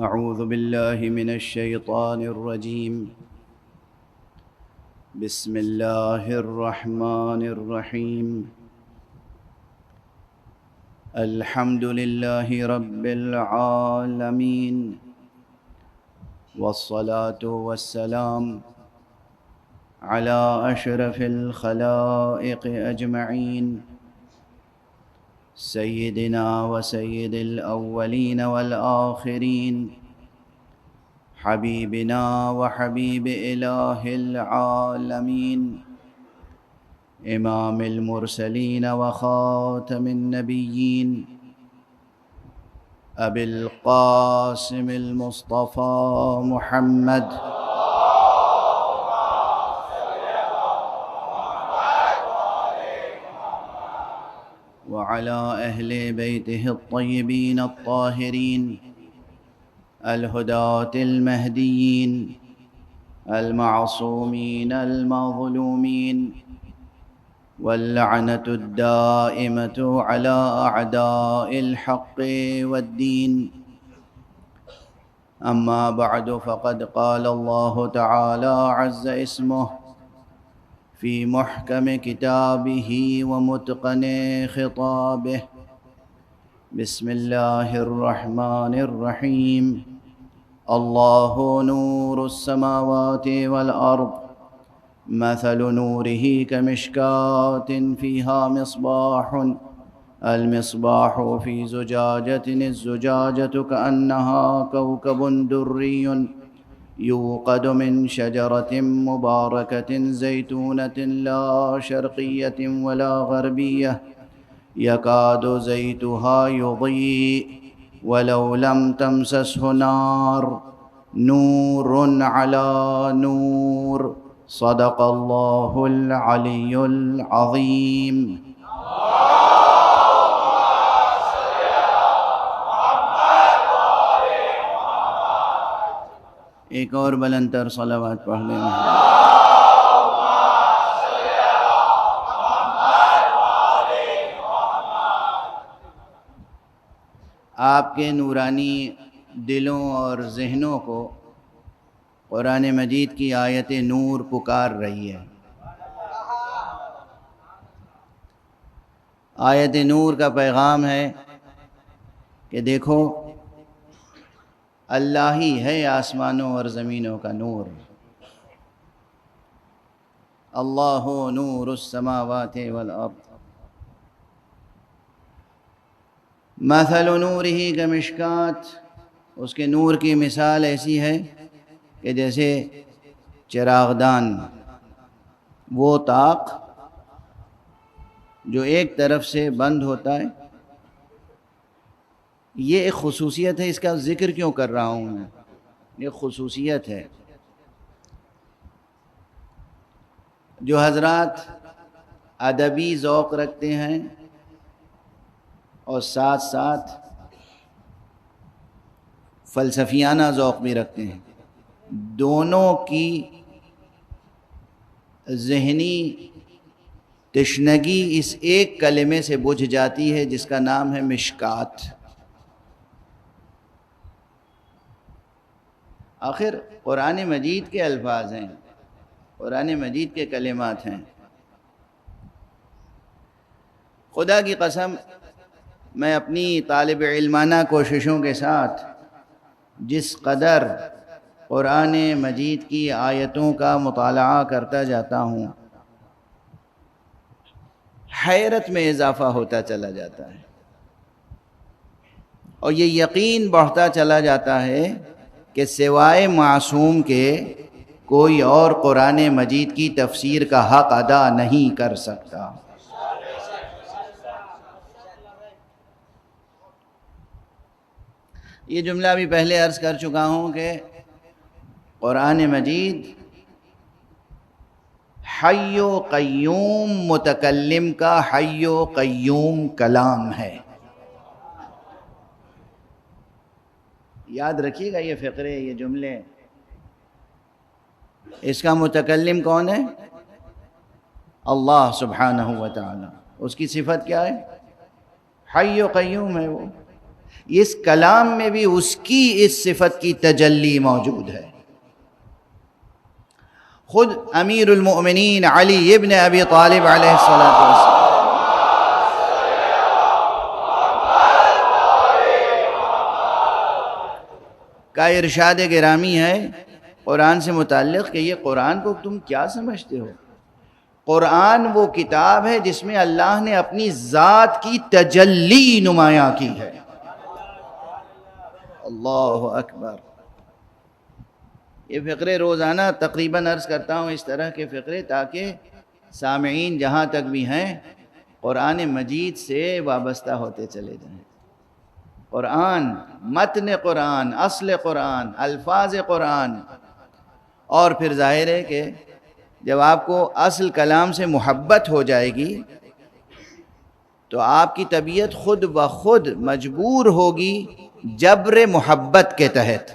أعوذ بالله من الشيطان الرجيم. بسم الله الرحمن الرحيم. الحمد لله رب العالمين، والصلاة والسلام على أشرف الخلائق أجمعين، سيدنا وسيد الأولين والآخرين، حبيبنا وحبيب إله العالمين، إمام المرسلين وخاتم النبيين، أبي القاسم المصطفى محمد وعلى أهل بيته الطيبين الطاهرين الهداة المهديين المعصومين المظلومين، واللعنة الدائمة على أعداء الحق والدين. أما بعد، فقد قال الله تعالى عز اسمه في محكم كتابه ومتقن خطابه. بسم الله الرحمن الرحيم. الله نور السماوات والأرض، مثل نوره كمشكاة فيها مصباح، المصباح في زجاجة، الزجاجة كأنها كوكب دري يوقد من شجرة مباركة زيتونة لا شرقية ولا غربية، يكاد زيتها يضيء ولو لم تمسسه نار، نور على نور. صدق الله العلي العظيم. ایک اور بلند تر صلوات پڑھ لیں. آپ کے نورانی دلوں اور ذہنوں کو قرآن مجید کی آیت نور پکار رہی ہے. آیت نور کا پیغام ہے کہ دیکھو، اللہ ہی ہے آسمانوں اور زمینوں کا نور. اللہ نور السماوات والارض، مثل نورہ کمشکات. اس کے نور کی مثال ایسی ہے کہ جیسے چراغدان، وہ طاق جو ایک طرف سے بند ہوتا ہے. یہ ایک خصوصیت ہے. اس کا ذکر کیوں کر رہا ہوں میں؟ یہ خصوصیت ہے. جو حضرات ادبی ذوق رکھتے ہیں اور ساتھ ساتھ فلسفیانہ ذوق بھی رکھتے ہیں، دونوں کی ذہنی تشنگی اس ایک کلمے سے بجھ جاتی ہے جس کا نام ہے مشکات. آخر قرآن مجید کے الفاظ ہیں، قرآن مجید کے کلمات ہیں. خدا کی قسم، میں اپنی طالب علمانہ کوششوں کے ساتھ جس قدر قرآن مجید کی آیتوں کا مطالعہ کرتا جاتا ہوں، حیرت میں اضافہ ہوتا چلا جاتا ہے، اور یہ یقین بڑھتا چلا جاتا ہے کہ سوائے معصوم کے کوئی اور قرآن مجید کی تفسیر کا حق ادا نہیں کر سکتا. یہ جملہ بھی پہلے عرض کر چکا ہوں کہ قرآن مجید حی و قیوم متکلم کا حی و قیوم کلام ہے. یاد رکھیے گا یہ فقرے، یہ جملے. اس کا متکلم کون ہے؟ اللہ سبحانہ و تعالی. اس کی صفت کیا ہے؟ حی و قیوم ہے وہ. اس کلام میں بھی اس کی اس صفت کی تجلی موجود ہے۔ خود امیر المؤمنین علی ابن ابی طالب علیہ السلام کا ارشاد گرامی ہے قرآن سے متعلق کہ یہ قرآن کو تم کیا سمجھتے ہو؟ قرآن وہ کتاب ہے جس میں اللہ نے اپنی ذات کی تجلی نمایاں کی ہے۔ اللہ اکبر۔ یہ فقرے روزانہ تقریباً عرض کرتا ہوں، اس طرح کے فقرے، تاکہ سامعین جہاں تک بھی ہیں قرآن مجید سے وابستہ ہوتے چلے جائیں۔ قرآن، متن قرآن، اصل قرآن، الفاظ قرآن، اور پھر ظاہر ہے کہ جب آپ کو اصل کلام سے محبت ہو جائے گی تو آپ کی طبیعت خود بخود مجبور ہوگی جبر محبت کے تحت،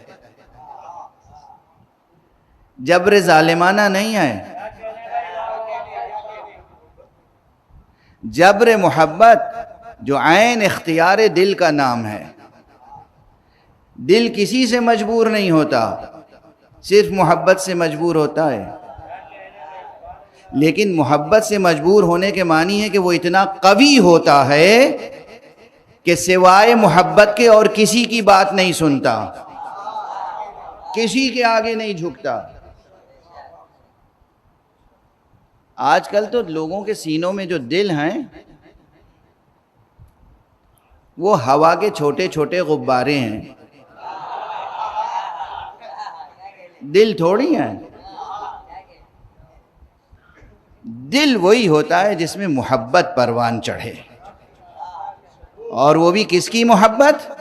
جبر ظالمانہ نہیں ہے، جبر محبت جو عین اختیار دل کا نام ہے۔ دل کسی سے مجبور نہیں ہوتا، صرف محبت سے مجبور ہوتا ہے۔ لیکن محبت سے مجبور ہونے کے معنی ہے کہ وہ اتنا قوی ہوتا ہے کہ سوائے محبت کے اور کسی کی بات نہیں سنتا، کسی کے آگے نہیں جھکتا۔ آج کل تو لوگوں کے سینوں میں جو دل ہیں وہ ہوا کے چھوٹے چھوٹے غبارے ہیں، دل تھوڑی ہیں۔ دل وہی ہوتا ہے جس میں محبت پروان چڑھے، اور وہ بھی کس کی محبت؟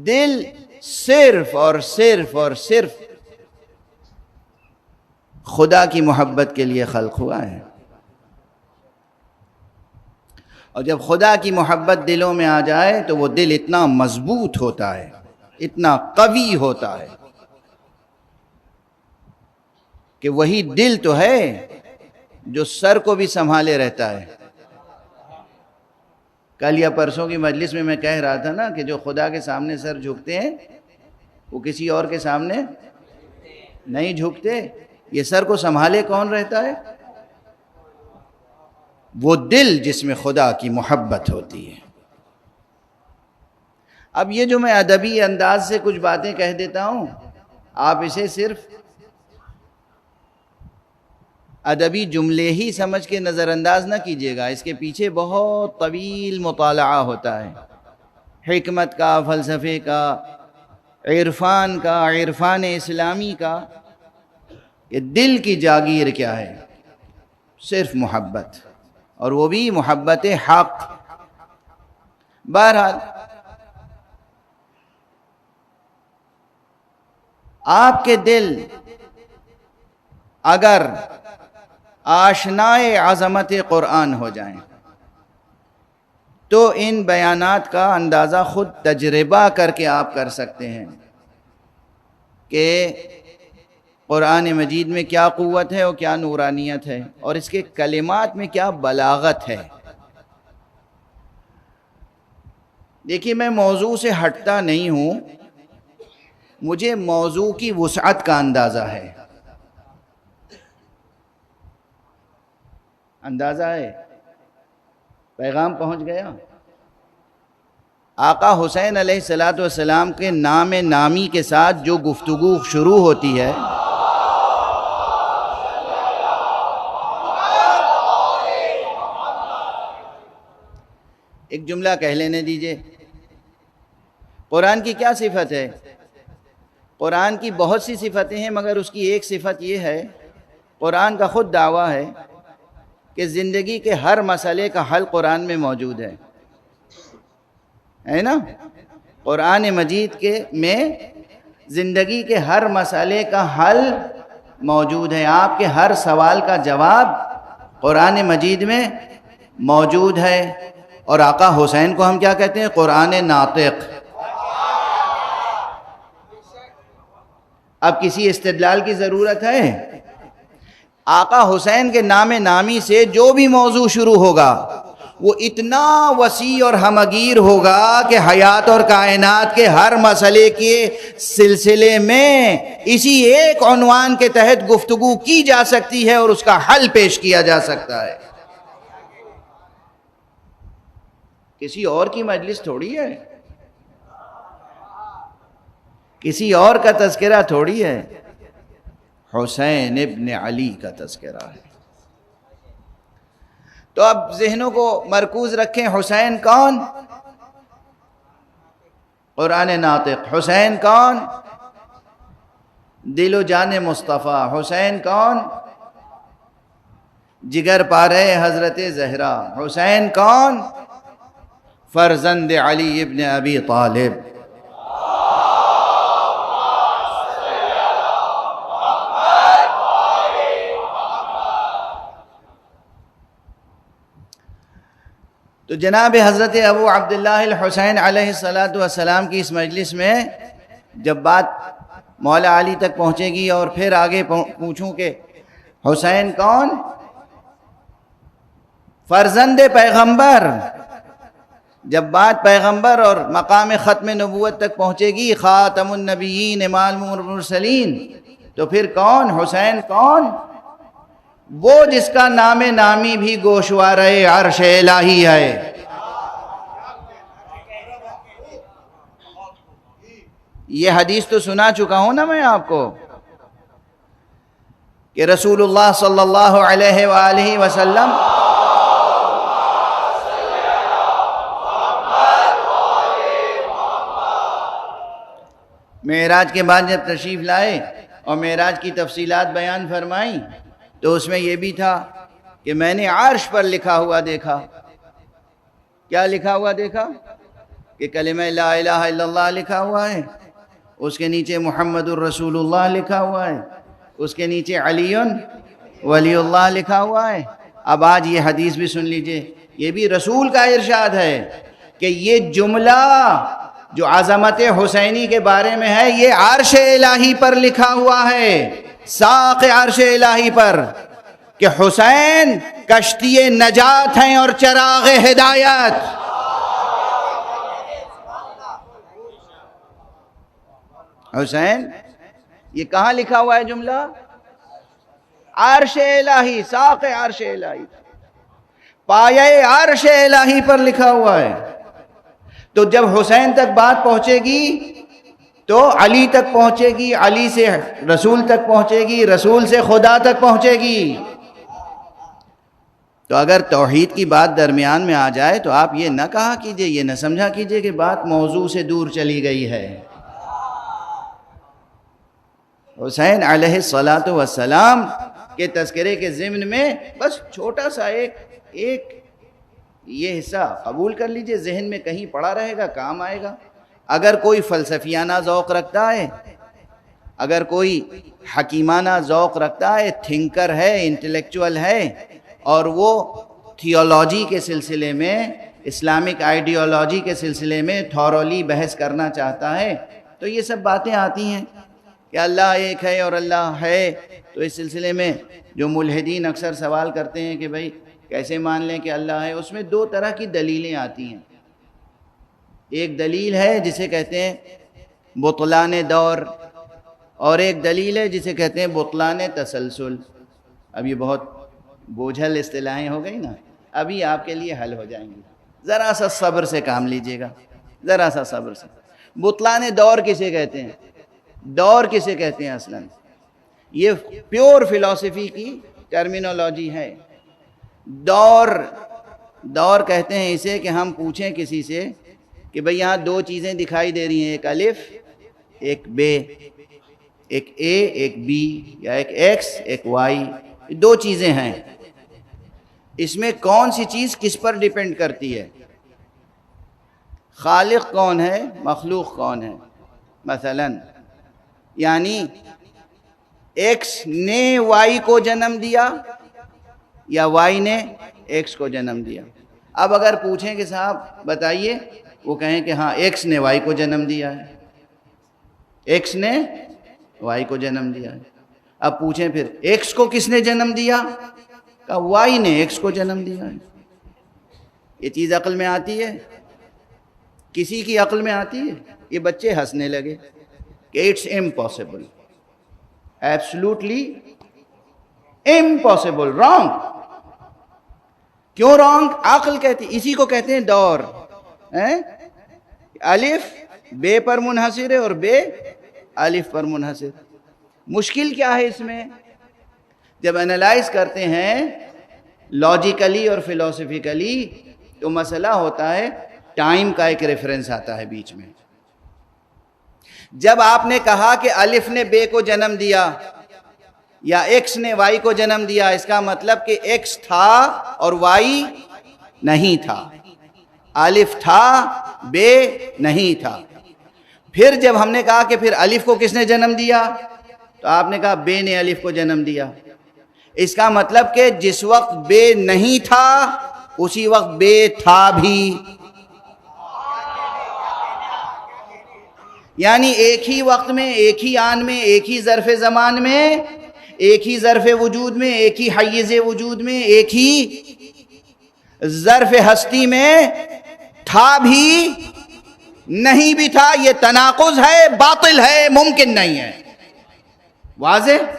دل صرف اور صرف اور صرف خدا کی محبت کے لیے خلق ہوا ہے۔ اور جب خدا کی محبت دلوں میں آ جائے تو وہ دل اتنا مضبوط ہوتا ہے، اتنا قوی ہوتا ہے کہ وہی دل تو ہے جو سر کو بھی سنبھالے رہتا ہے۔ کل یا پرسوں کی مجلس میں میں کہہ رہا تھا نا کہ جو خدا کے سامنے سر جھکتے ہیں وہ کسی اور کے سامنے نہیں جھکتے۔ یہ سر کو سنبھالے کون رہتا ہے؟ وہ دل جس میں خدا کی محبت ہوتی ہے۔ اب یہ جو میں ادبی انداز سے کچھ باتیں کہہ دیتا ہوں، آپ اسے صرف ادبی جملے ہی سمجھ کے نظر انداز نہ کیجیے گا، اس کے پیچھے بہت طویل مطالعہ ہوتا ہے، حکمت کا، فلسفے کا، عرفان کا، عرفان اسلامی کا، کہ دل کی جاگیر کیا ہے؟ صرف محبت، اور وہ بھی محبت حق۔ بہرحال آپ کے دل اگر آشنائے عظمت قرآن ہو جائیں تو ان بیانات کا اندازہ خود تجربہ کر کے آپ کر سکتے ہیں کہ قرآن مجید میں کیا قوت ہے اور کیا نورانیت ہے، اور اس کے کلمات میں کیا بلاغت ہے۔ دیکھیے، میں موضوع سے ہٹتا نہیں ہوں، مجھے موضوع کی وسعت کا اندازہ ہے۔ اندازہ ہے، پیغام پہنچ گیا۔ آقا حسین علیہ السلام کے نام نامی کے ساتھ جو گفتگو شروع ہوتی ہے، ایک جملہ کہہ لینے دیجئے، قرآن کی کیا صفت ہے؟ قرآن کی بہت سی صفتیں ہیں، مگر اس کی ایک صفت یہ ہے، قرآن کا خود دعویٰ ہے کہ زندگی کے ہر مسئلے کا حل قرآن میں موجود ہے نا؟ قرآن مجید میں زندگی کے ہر مسئلے کا حل موجود ہے، آپ کے ہر سوال کا جواب قرآن مجید میں موجود ہے۔ اور آقا حسین کو ہم کیا کہتے ہیں؟ قرآن ناطق۔ اب کسی استدلال کی ضرورت ہے؟ آقا حسین کے نام نامی سے جو بھی موضوع شروع ہوگا وہ اتنا وسیع اور ہمگیر ہوگا کہ حیات اور کائنات کے ہر مسئلے کے سلسلے میں اسی ایک عنوان کے تحت گفتگو کی جا سکتی ہے اور اس کا حل پیش کیا جا سکتا ہے. کسی اور کی مجلس تھوڑی ہے، کسی اور کا تذکرہ تھوڑی ہے، حسین ابن علی کا تذکرہ ہے. تو اب ذہنوں کو مرکوز رکھیں. حسین کون؟ قرآن ناطق. حسین کون؟ دل و جان مصطفیٰ. حسین کون؟ جگر پارے حضرت زہرا. حسین کون؟ فرزند علی ابن ابی طالب. تو جناب حضرت ابو عبداللہ الحسین علیہ السلام کی اس مجلس میں جب بات مولا علی تک پہنچے گی اور پھر آگے پوچھوں کہ حسین کون؟ فرزند پیغمبر. جب بات پیغمبر اور مقام ختم نبوت تک پہنچے گی، خاتم النبیین امام المرسلین، تو پھر کون؟ حسین کون؟ وہ جس کا نام نامی بھی گوشوارِ عرش الہی ہے. یہ حدیث تو سنا چکا ہوں نا میں آپ کو کہ رسول اللہ صلی اللہ علیہ وآلہ وسلم معراج کے بعد جب تشریف لائے اور معراج کی تفصیلات بیان فرمائیں تو اس میں یہ بھی تھا کہ میں نے عرش پر لکھا ہوا دیکھا. کیا لکھا ہوا دیکھا؟ کہ کلمہ لا الہ الا اللہ لکھا ہوا ہے، اس کے نیچے محمد الرسول اللہ لکھا ہوا ہے، اس کے نیچے علی ولی اللہ لکھا ہوا ہے. اب آج یہ حدیث بھی سن لیجئے، یہ بھی رسول کا ارشاد ہے کہ یہ جملہ جو عظمت حسینی کے بارے میں ہے یہ عرش الہی پر لکھا ہوا ہے، ساق عرش الہی پر، کہ حسین کشتی نجات ہیں اور چراغ ہدایت. حسین یہ کہاں لکھا ہوا ہے جملہ؟ عرش الہی، ساق عرش الہی، پایہ عرش الہی پر لکھا ہوا ہے. تو جب حسین تک بات پہنچے گی تو علی تک پہنچے گی، علی سے رسول تک پہنچے گی، رسول سے خدا تک پہنچے گی. تو اگر توحید کی بات درمیان میں آ جائے تو آپ یہ نہ کہا کیجئے، یہ نہ سمجھا کیجئے کہ بات موضوع سے دور چلی گئی ہے. حسین علیہ السلام کے تذکرے کے ضمن میں بس چھوٹا سا ایک یہ حصہ قبول کر لیجئے، ذہن میں کہیں پڑا رہے گا، کام آئے گا. اگر کوئی فلسفیانہ ذوق رکھتا ہے، اگر کوئی حکیمانہ ذوق رکھتا ہے، تھنکر ہے، انٹلیکچول ہے، اور وہ تھیولوجی کے سلسلے میں، اسلامک آئیڈیالوجی کے سلسلے میں تھورولی بحث کرنا چاہتا ہے، تو یہ سب باتیں آتی ہیں کہ اللہ ایک ہے اور اللہ ہے. تو اس سلسلے میں جو ملحدین اکثر سوال کرتے ہیں کہ بھئی کیسے مان لیں کہ اللہ ہے، اس میں دو طرح کی دلیلیں آتی ہیں. ایک دلیل ہے جسے کہتے ہیں بطلان دور، اور ایک دلیل ہے جسے کہتے ہیں بطلان تسلسل. اب یہ بہت بوجھل اصطلاحیں ہو گئی نا، ابھی آپ کے لیے حل ہو جائیں گی. ذرا سا صبر سے کام لیجئے گا، ذرا سا صبر سے. بطلان دور کسے کہتے ہیں؟ دور کسے کہتے ہیں اصلاً؟ یہ پیور فلسفی کی ٹرمینالوجی ہے. دور کہتے ہیں اسے کہ ہم پوچھیں کسی سے کہ بھئی یہاں دو چیزیں دکھائی دے رہی ہیں، ایک الف ایک بے، ایک اے ایک بی، یا ایک ایکس ایک وائی، دو چیزیں ہیں، اس میں کون سی چیز کس پر ڈیپینڈ کرتی ہے؟ خالق کون ہے، مخلوق کون ہے؟ مثلا یعنی ایکس نے وائی کو جنم دیا یا وائی نے ایکس کو جنم دیا. اب اگر پوچھیں کہ صاحب بتائیے، وہ کہیں کہ ہاں ایکس نے وائی کو جنم دیا ہے، ایکس نے وائی کو جنم دیا ہے. اب پوچھیں پھر ایکس کو کس نے جنم دیا؟ کہ وائی نے ایکس کو جنم دیا ہے. یہ چیز عقل میں آتی ہے؟ کسی کی عقل میں آتی ہے؟ یہ بچے ہنسنے لگے کہ it's impossible, absolutely impossible, wrong. کیوں رانگ؟ عقل کہتی، اسی کو کہتے ہیں دور۔ الف بے پر منحصر ہے اور بے الف پر منحصر۔ مشکل کیا ہے اس میں؟ جب انالائز کرتے ہیں لاجیکلی اور فلسفیکلی تو مسئلہ ہوتا ہے ٹائم کا ایک ریفرنس آتا ہے بیچ میں۔ جب آپ نے کہا کہ الف نے بے کو جنم دیا یا ایکس نے وائی کو جنم دیا، اس کا مطلب کہ ایکس تھا اور وائی نہیں تھا، الف تھا بے نہیں تھا۔ پھر جب ہم نے کہا کہ پھر الف کو کس نے جنم دیا، تو آپ نے کہا بے نے الف کو جنم دیا۔ اس کا مطلب کہ جس وقت بے نہیں تھا اسی وقت بے تھا بھی، یعنی ایک ہی وقت میں، ایک ہی آن میں، ایک ہی ظرف زمان میں، ایک ہی ظرف وجود میں، ایک ہی حیز وجود میں، ایک ہی ظرف ہستی میں تھا بھی نہیں بھی تھا۔ یہ تناقض ہے، باطل ہے، ممکن نہیں ہے۔ واضح؟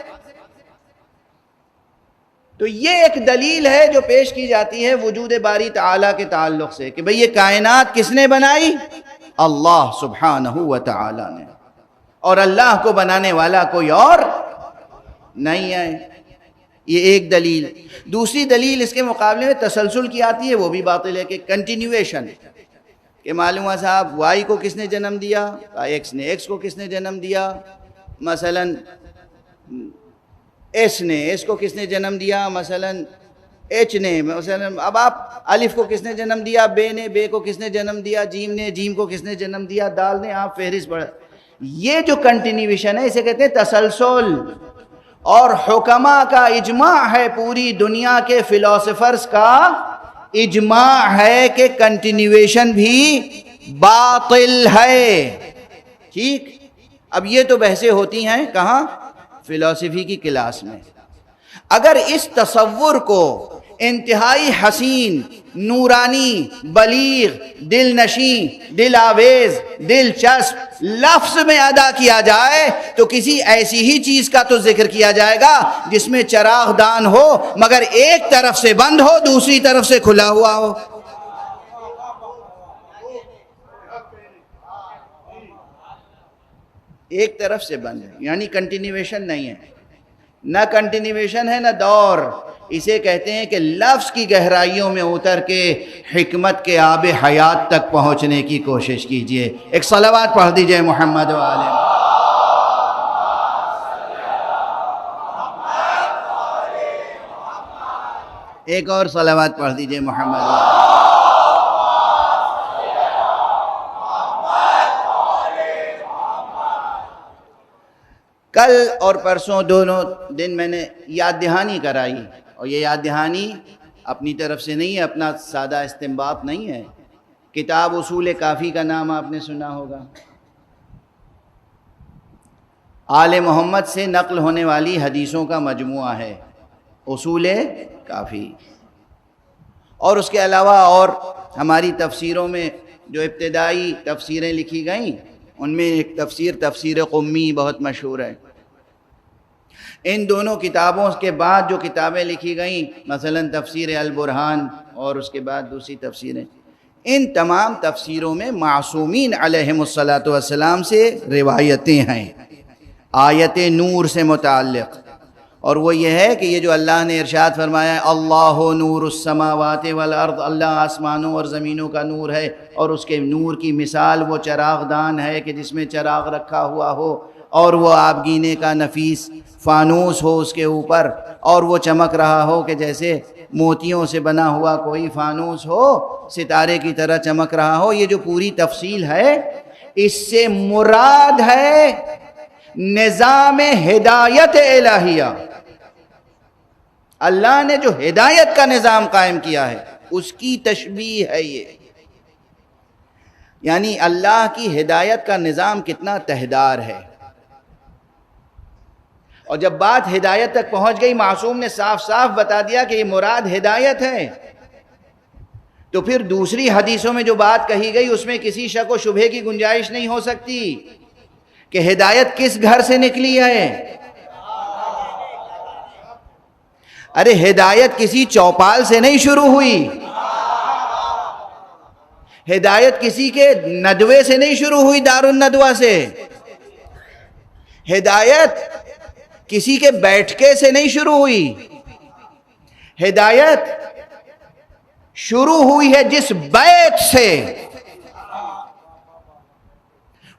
تو یہ ایک دلیل ہے جو پیش کی جاتی ہے وجود باری تعالیٰ کے تعلق سے کہ بھئی یہ کائنات کس نے بنائی؟ اللہ سبحانہ و تعالیٰ نے، اور اللہ کو بنانے والا کوئی اور نہیں ہے۔ یہ ایک دلیل۔ دوسری دلیل اس کے مقابلے میں تسلسل کی آتی ہے، وہ بھی باطل ہے کہ کنٹینیویشن، کہ معلوم ہوا صاحب وائی کو کس نے جنم دیا؟ ایکس نے۔ ایکس کو کس نے جنم دیا؟ مثلا ایس نے۔ ایس کو کس نے جنم دیا؟ مثلا ایچ نے۔ مثلا اب آپ الف کو کس نے جنم دیا؟ بے نے۔ بے کو کس نے جنم دیا؟ جیم نے۔ جیم کو کس نے جنم دیا؟ دال نے۔ آپ فہرست پڑھ۔ یہ جو کنٹینیویشن ہے اسے کہتے ہیں تسلسل، اور حکماء کا اجماع ہے، پوری دنیا کے فلاسفرز کا اجماع ہے کہ کنٹینیویشن بھی باطل ہے۔ ٹھیک؟ اب یہ تو بحثیں ہوتی ہیں کہاں؟ فلسفی کی کلاس میں۔ اگر اس تصور کو انتہائی حسین، نورانی، بلیغ، دل نشیں، دل آویز، دلچسپ لفظ میں ادا کیا جائے تو کسی ایسی ہی چیز کا تو ذکر کیا جائے گا جس میں چراغ دان ہو مگر ایک طرف سے بند ہو، دوسری طرف سے کھلا ہوا ہو۔ ایک طرف سے بند ہے، یعنی کنٹینیویشن نہیں ہے، نہ کنٹینیویشن ہے نہ دور۔ اسے کہتے ہیں کہ لفظ کی گہرائیوں میں اتر کے حکمت کے آب حیات تک پہنچنے کی کوشش کیجئے۔ ایک صلوات پڑھ دیجئے محمد و آلہ۔ ایک اور صلوات پڑھ دیجئے محمد و آلہ۔ کل اور پرسوں دونوں دن میں نے یاد دہانی کرائی، اور یہ یاد دہانی اپنی طرف سے نہیں ہے، اپنا سادہ استنباط نہیں ہے۔ کتاب اصول کافی کا نام آپ نے سنا ہوگا، آل محمد سے نقل ہونے والی حدیثوں کا مجموعہ ہے اصول کافی۔ اور اس کے علاوہ اور ہماری تفسیروں میں جو ابتدائی تفسیریں لکھی گئیں ان میں ایک تفسیر قمی بہت مشہور ہے۔ ان دونوں کتابوں کے بعد جو کتابیں لکھی گئیں، مثلا تفسیر البرہان اور اس کے بعد دوسری تفسیریں، ان تمام تفسیروں میں معصومین علیہم الصلاۃ والسلام سے روایتیں ہیں آیت نور سے متعلق، اور وہ یہ ہے کہ یہ جو اللہ نے ارشاد فرمایا ہے اللہ نور السماوات والارض، اللہ آسمانوں اور زمینوں کا نور ہے، اور اس کے نور کی مثال وہ چراغ دان ہے کہ جس میں چراغ رکھا ہوا ہو اور وہ آبگینے کا نفیس فانوس ہو اس کے اوپر، اور وہ چمک رہا ہو کہ جیسے موتیوں سے بنا ہوا کوئی فانوس ہو، ستارے کی طرح چمک رہا ہو۔ یہ جو پوری تفصیل ہے اس سے مراد ہے نظام ہدایت الہیہ، اللہ نے جو ہدایت کا نظام قائم کیا ہے اس کی تشبیہ ہے یہ، یعنی اللہ کی ہدایت کا نظام کتنا تہدار ہے۔ اور جب بات ہدایت تک پہنچ گئی، معصوم نے صاف صاف بتا دیا کہ یہ مراد ہدایت ہے، تو پھر دوسری حدیثوں میں جو بات کہی گئی اس میں کسی شک و شبہے کی گنجائش نہیں ہو سکتی کہ ہدایت کس گھر سے نکلی ہے۔ ارے ہدایت کسی چوپال سے نہیں شروع ہوئی، ہدایت کسی کے ندوے سے نہیں شروع ہوئی، دار الندوہ سے۔ ہدایت کسی کے بیٹھکے سے نہیں شروع ہوئی، ہدایت شروع ہوئی ہے جس بیت سے،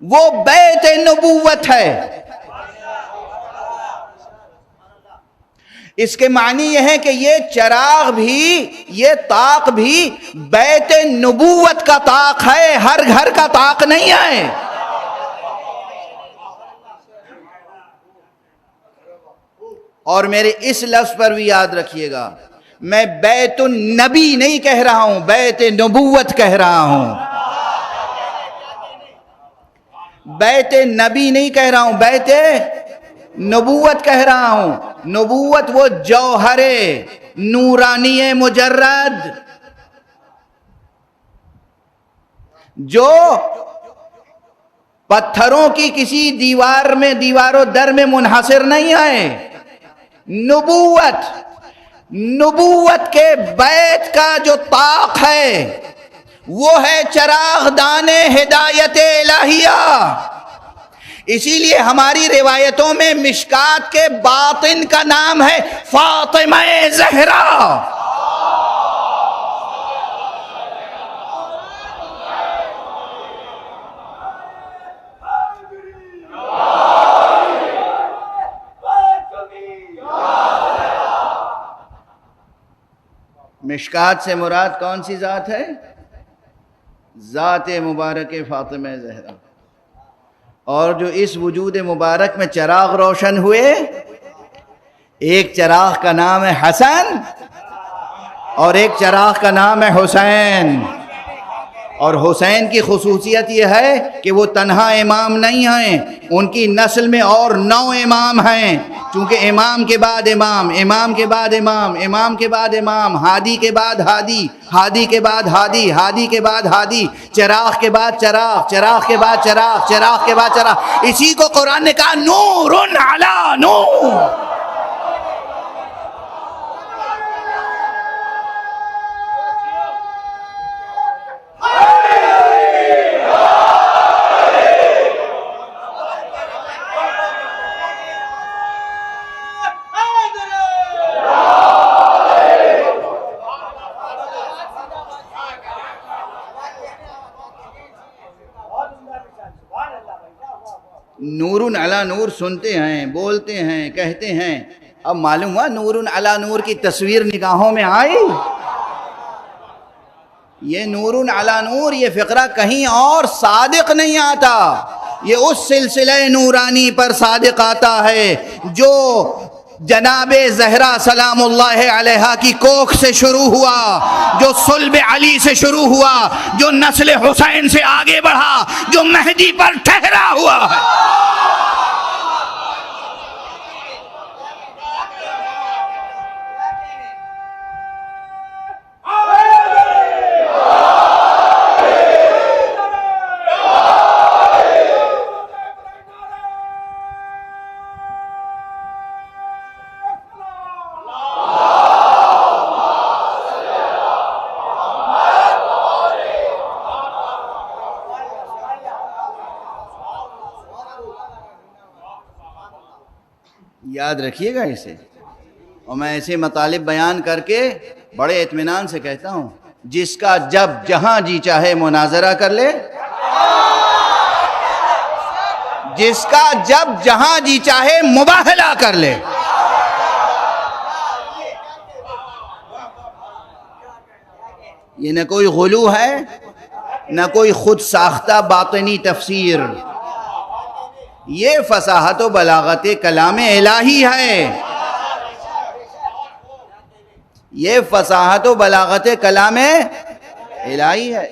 وہ بیت نبوت ہے۔ اس کے معنی یہ ہے کہ یہ چراغ بھی، یہ طاق بھی بیت نبوت کا طاق ہے، ہر گھر کا طاق نہیں ہے۔ اور میرے اس لفظ پر بھی یاد رکھیے گا، میں بیت النبی نہیں کہہ رہا ہوں، بیت نبوت کہہ رہا ہوں۔ بیت نبی نہیں کہہ رہا ہوں، بیت نبوت کہہ رہا ہوں۔ نبوت وہ جوہر نورانی مجرد جو پتھروں کی کسی دیوار میں، دیوار و در میں منحصر نہیں ہے۔ نبوت کے بیت کا جو طاق ہے وہ ہے چراغ دان ہدایت الہیہ۔ اسی لیے ہماری روایتوں میں مشکات کے باطن کا نام ہے فاطمہ زہرا۔ مشکات سے مراد کون سی ذات ہے؟ ذات مبارک فاطمہ زہرا۔ اور جو اس وجود مبارک میں چراغ روشن ہوئے، ایک چراغ کا نام ہے حسن اور ایک چراغ کا نام ہے حسین۔ اور حسین کی خصوصیت یہ ہے کہ وہ تنہا امام نہیں ہیں، ان کی نسل میں اور 9 امام ہیں، چونکہ امام کے بعد امام، امام کے بعد امام، امام کے بعد امام، ہادی کے بعد ہادی، ہادی کے بعد ہادی، ہادی کے بعد ہادی، چراغ کے بعد چراغ، چراغ کے بعد چراغ، چراغ کے بعد چراغ۔ اسی کو قرآن نے کہا نور علی نور۔ نور علی نور سنتے ہیں، بولتے ہیں، کہتے ہیں، اب معلوم ہوا نور علی نور کی تصویر نگاہوں میں آئی۔ یہ نور علی نور، یہ فقرہ کہیں اور صادق نہیں آتا، یہ اس سلسلہ نورانی پر صادق آتا ہے جو جناب زہرا سلام اللہ علیہا کی کوکھ سے شروع ہوا، جو صلب علی سے شروع ہوا، جو نسل حسین سے آگے بڑھا، جو مہدی پر ٹھہرا ہوا ہے۔ یاد رکھیے گا اسے، اور میں ایسے مطالب بیان کر کے بڑے اطمینان سے کہتا ہوں، جس کا جب جہاں جی چاہے مناظرہ کر لے، جس کا جب جہاں جی چاہے مباہلہ کر لے۔ یہ نہ کوئی غلو ہے، نہ کوئی خود ساختہ باطنی تفسیر، یہ فصاحت و بلاغت کلام الہی ہے، یہ فصاحت و بلاغت کلام الہی ہے۔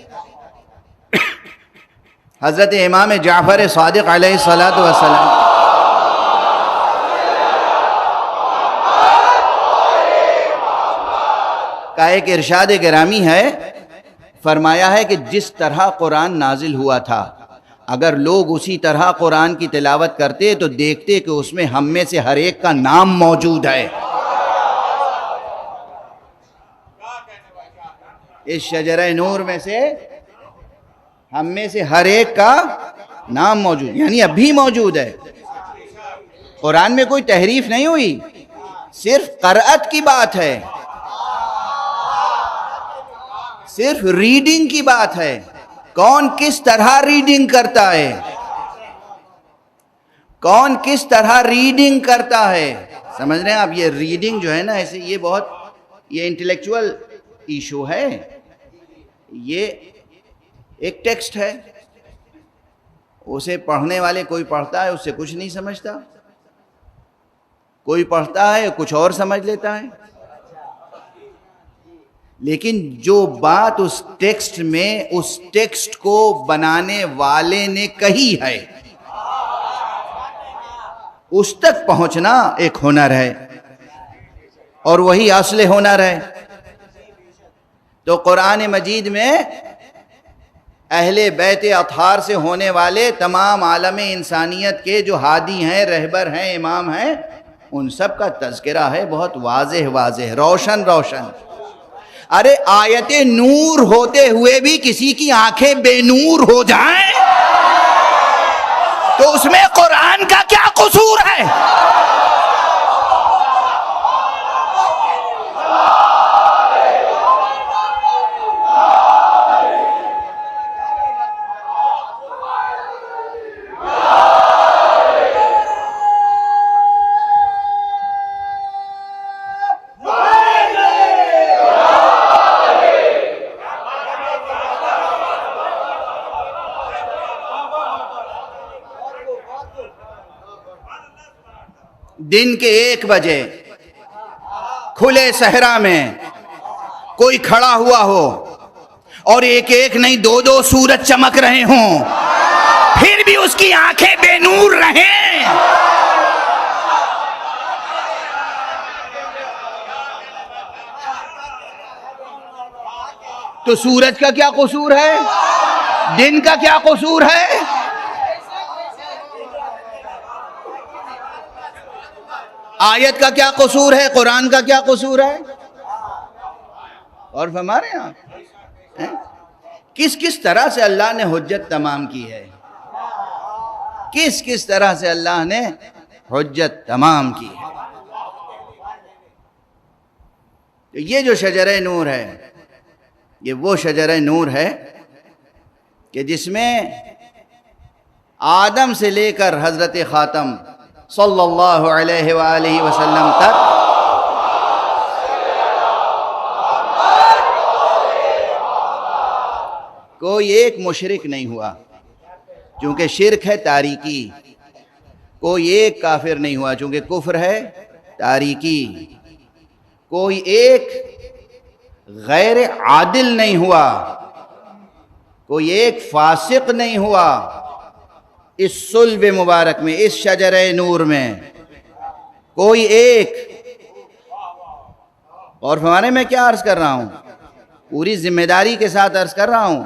حضرت امام جعفر صادق علیہ السلام کا ایک ارشاد گرامی ہے فرمایا ہے کہ جس طرح قرآن نازل ہوا تھا اگر لوگ اسی طرح قرآن کی تلاوت کرتے تو دیکھتے کہ اس میں ہم میں سے ہر ایک کا نام موجود ہے۔ اس شجرہ نور میں سے ہم میں سے ہر ایک کا نام موجود، یعنی اب بھی موجود ہے۔ قرآن میں کوئی تحریف نہیں ہوئی، صرف قرأت کی بات ہے، صرف ریڈنگ کی بات ہے۔ کون کس طرح ریڈنگ کرتا ہے، کون کس طرح ریڈنگ کرتا ہے، سمجھ رہے ہیں آپ؟ یہ ریڈنگ جو ہے نا، ایسے یہ انٹلیکچول ایشو ہے۔ یہ ایک ٹیکسٹ ہے، اسے پڑھنے والے کوئی پڑھتا ہے اس سے کچھ نہیں سمجھتا، کوئی پڑھتا ہے کچھ اور سمجھ لیتا ہے، لیکن جو بات اس ٹیکسٹ میں اس ٹیکسٹ کو بنانے والے نے کہی ہے اس تک پہنچنا ایک ہنر ہے، اور وہی اصل ہنر ہے۔ تو قرآن مجید میں اہل بیت اطہار سے ہونے والے تمام عالم انسانیت کے جو ہادی ہیں، رہبر ہیں، امام ہیں، ان سب کا تذکرہ ہے، بہت واضح روشن۔ ارے آیت نور ہوتے ہوئے بھی کسی کی آنکھیں بے نور ہو جائیں تو اس میں قرآن کا کیا قصور ہے؟ دن کے 1 بجے کھلے صحرا میں کوئی کھڑا ہوا ہو اور ایک نہیں 2 سورج چمک رہے ہوں، پھر بھی اس کی آنکھیں بے نور رہیں، تو سورج کا کیا قصور ہے؟ دن کا کیا قصور ہے؟ آیت کا کیا قصور ہے؟ قرآن کا کیا قصور ہے؟ اور ہمارے یہاں کس طرح سے اللہ نے حجت تمام کی ہے، کس طرح سے اللہ نے حجت تمام کی ہے۔ تو یہ جو شجرہ نور ہے، یہ وہ شجرہ نور ہے کہ جس میں آدم سے لے کر حضرت خاتم صلی اللہ علیہ وآلہ وسلم تک کوئی ایک مشرک نہیں ہوا، چونکہ شرک ہے تاریکی۔ کوئی ایک کافر نہیں ہوا، چونکہ کفر ہے تاریکی۔ کوئی ایک غیر عادل نہیں ہوا، کوئی ایک فاسق نہیں ہوا اس صلب مبارک میں، اس شجرہ نور میں کوئی ایک۔ اور ہمارے میں کیا عرض کر رہا ہوں، پوری ذمہ داری کے ساتھ عرض کر رہا ہوں،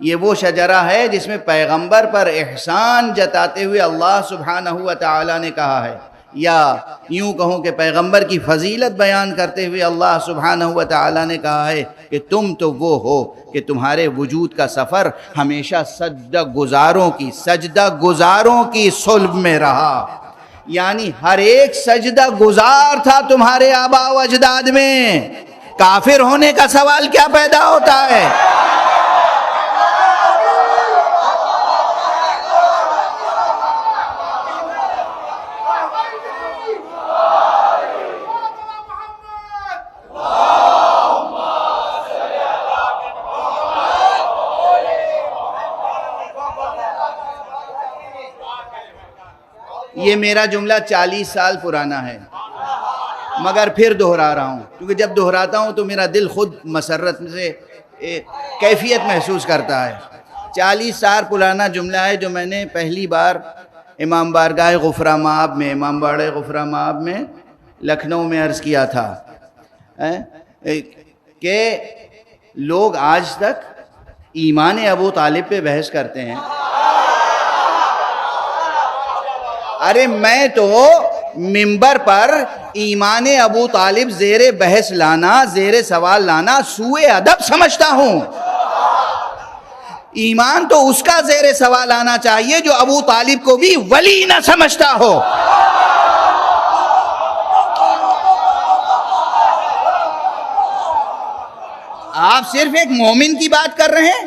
یہ وہ شجرہ ہے جس میں پیغمبر پر احسان جتاتے ہوئے اللہ سبحانہ و تعالی نے کہا ہے، یا یوں کہوں کہ پیغمبر کی فضیلت بیان کرتے ہوئے اللہ سبحانہ و تعالی نے کہا ہے کہ تم تو وہ ہو کہ تمہارے وجود کا سفر ہمیشہ سجدہ گزاروں کی صلب میں رہا، یعنی ہر ایک سجدہ گزار تھا تمہارے آباء و اجداد میں۔ کافر ہونے کا سوال کیا پیدا ہوتا ہے؟ یہ میرا جملہ 40 سال پرانا ہے، مگر پھر دہرا رہا ہوں، کیونکہ جب دہراتا ہوں تو میرا دل خود مسرت سے کیفیت محسوس کرتا ہے۔ 40 سال پرانا جملہ ہے جو میں نے پہلی بار امام بارگاہ غفرہ مآب میں، امام باڑہ غفرہ مآب میں لکھنؤ میں عرض کیا تھا کہ لوگ آج تک ایمان ابو طالب پہ بحث کرتے ہیں. ارے میں تو منبر پر ایمان ابو طالب زیر بحث لانا، زیر سوال لانا سوء ادب سمجھتا ہوں. ایمان تو اس کا زیر سوال آنا چاہیے جو ابو طالب کو بھی ولی نہ سمجھتا ہو. آپ صرف ایک مومن کی بات کر رہے ہیں.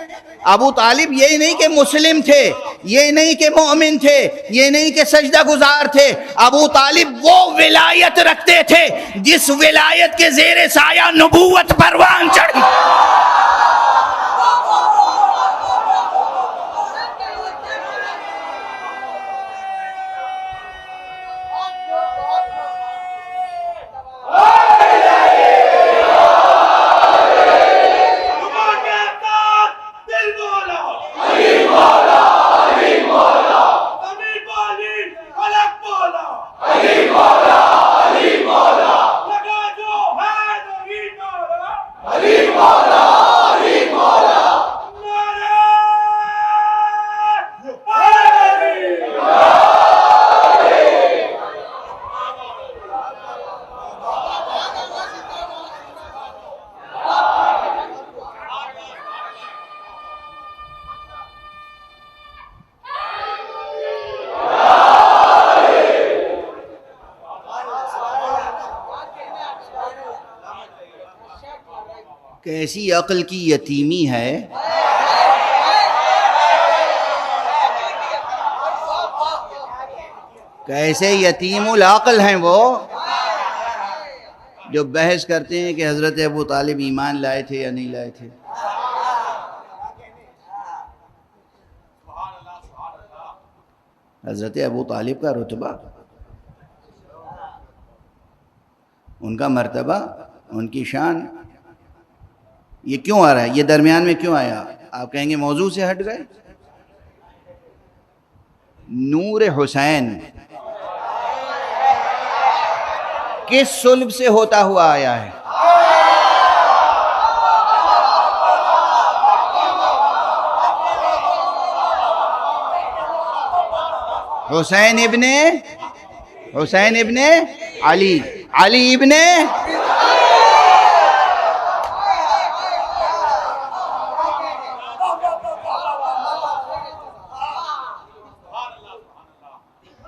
ابو طالب یہ نہیں کہ مسلم تھے، یہ نہیں کہ مومن تھے، یہ نہیں کہ سجدہ گزار تھے. ابو طالب وہ ولایت رکھتے تھے جس ولایت کے زیر سایہ نبوت پروان چڑھی. کیسی عقل کی یتیمی ہے. کیسے یتیم العقل ہیں وہ جو بحث کرتے ہیں کہ حضرت ابو طالب ایمان لائے تھے یا نہیں لائے تھے. حضرت ابو طالب کا رتبہ، ان کا مرتبہ، ان کی شان یہ کیوں آ رہا ہے؟ یہ درمیان میں کیوں آیا؟ آپ کہیں گے موضوع سے ہٹ گئے. نور حسین کس صلب سے ہوتا ہوا آیا ہے؟ حسین ابن علی، علی ابن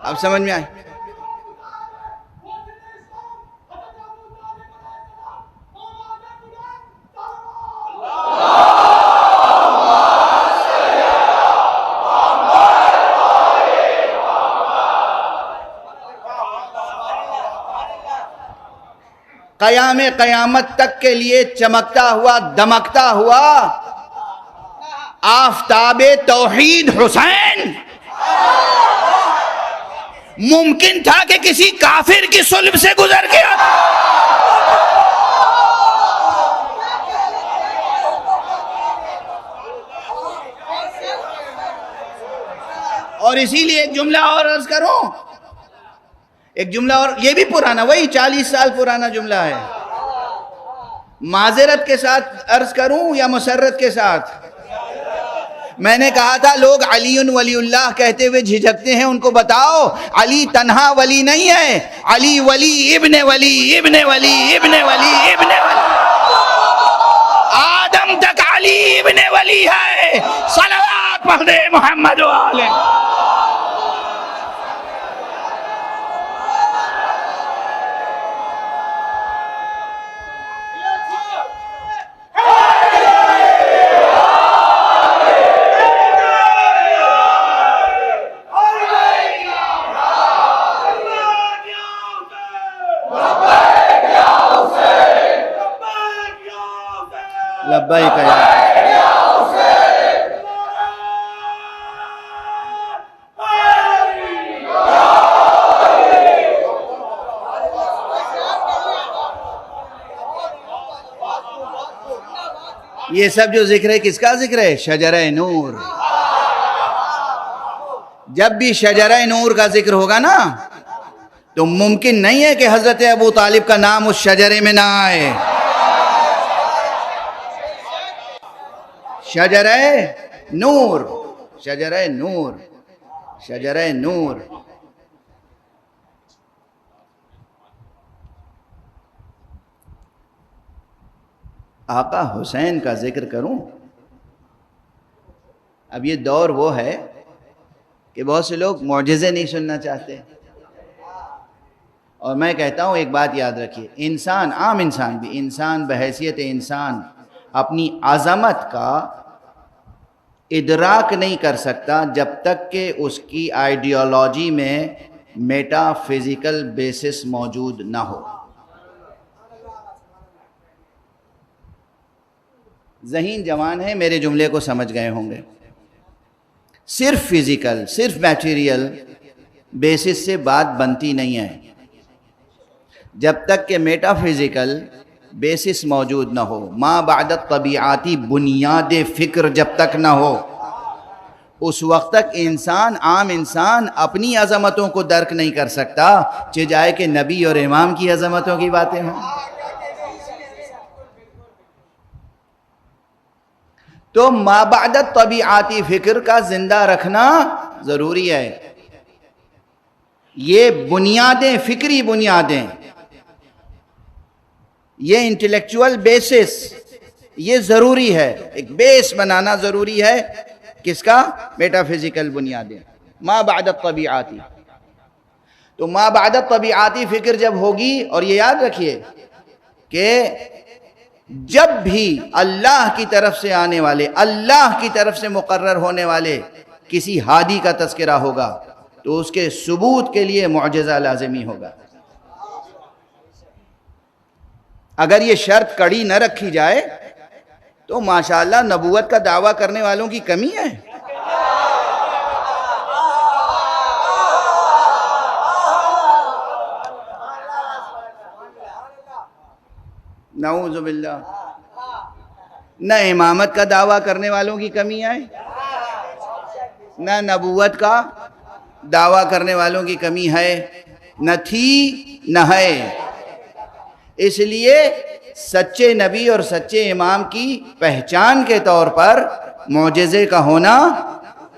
اب سمجھ میں آئے. قیام قیامت تک کے لیے چمکتا ہوا دمکتا ہوا آفتاب توحید حسین ممکن تھا کہ کسی کافر کی صلب سے گزر گیا. اور اسی لیے ایک جملہ اور عرض کروں، ایک جملہ اور، یہ بھی پرانا، وہی 40 سال پرانا جملہ ہے. معذرت کے ساتھ عرض کروں یا مسرت کے ساتھ؟ میں نے کہا تھا لوگ علی ولی اللہ کہتے ہوئے جھجکتے ہیں، ان کو بتاؤ علی تنہا ولی نہیں ہے، علی ولی ابن ولی ابن ولی ابن ولی ابن ولی، آدم تک علی ابن ولی ہے. صلوات پڑھ دے محمد و آلہ. لبیک یا یہ سب جو ذکر ہے کس کا ذکر ہے؟ شجرہ نور. جب بھی شجرہ نور کا ذکر ہوگا نا تو ممکن نہیں ہے کہ حضرت ابو طالب کا نام اس شجرے میں نہ آئے. شجرہ نور، شجرہ نور، شجرہ نور۔ آقا حسین کا ذکر کروں؟ اب یہ دور وہ ہے کہ بہت سے لوگ معجزے نہیں سننا چاہتے، اور میں کہتا ہوں ایک بات یاد رکھیے، انسان، عام انسان بھی، انسان بحیثیت انسان اپنی عظمت کا ادراک نہیں کر سکتا جب تک کہ اس کی آئیڈیالوجی میں میٹا فزیکل بیسس موجود نہ ہو۔ ذہین جوان ہیں، میرے جملے کو سمجھ گئے ہوں گے۔ صرف فزیکل، صرف میٹیریل بیسس سے بات بنتی نہیں ہے، جب تک کہ میٹا فزیکل بیسس موجود نہ ہو، ما بعد طبیعاتی بنیاد فکر جب تک نہ ہو، اس وقت تک انسان، عام انسان اپنی عظمتوں کو درک نہیں کر سکتا، چہ جائے کہ نبی اور امام کی عظمتوں کی باتیں ہوں۔ تو ما بعد طبیعاتی فکر کا زندہ رکھنا ضروری ہے۔ یہ بنیادیں، فکری بنیادیں، یہ انٹلیکچول بیسس، یہ ضروری ہے، ایک بیس بنانا ضروری ہے۔ کس کا؟ میٹا فزیکل بنیادیں، ما بعد الطبیعاتی۔ تو ما بعد الطبیعاتی فکر جب ہوگی، اور یہ یاد رکھیے کہ جب بھی اللہ کی طرف سے آنے والے، اللہ کی طرف سے مقرر ہونے والے کسی ہادی کا تذکرہ ہوگا تو اس کے ثبوت کے لیے معجزہ لازمی ہوگا۔ اگر یہ شرط کڑی نہ رکھی جائے تو ماشاءاللہ نبوت کا دعویٰ کرنے والوں کی کمی ہے۔ نعوذ باللہ۔ نہ امامت کا دعویٰ کرنے والوں کی کمی ہے، نہ نبوت کا دعویٰ کرنے والوں کی کمی ہے، نہ تھی نہ ہے۔ اس لیے سچے نبی اور سچے امام کی پہچان کے طور پر معجزے کا ہونا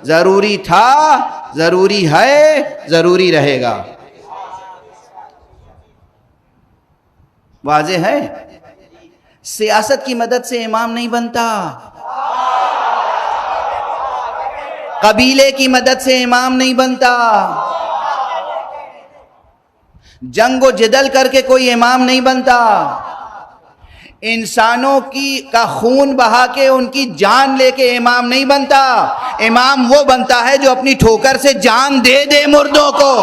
ضروری تھا، ضروری ہے، ضروری رہے گا۔ واضح ہے؟ سیاست کی مدد سے امام نہیں بنتا، قبیلے کی مدد سے امام نہیں بنتا، جنگ و جدل کر کے کوئی امام نہیں بنتا، انسانوں کا خون بہا کے ان کی جان لے کے امام نہیں بنتا۔ امام وہ بنتا ہے جو اپنی ٹھوکر سے جان دے دے مردوں کو۔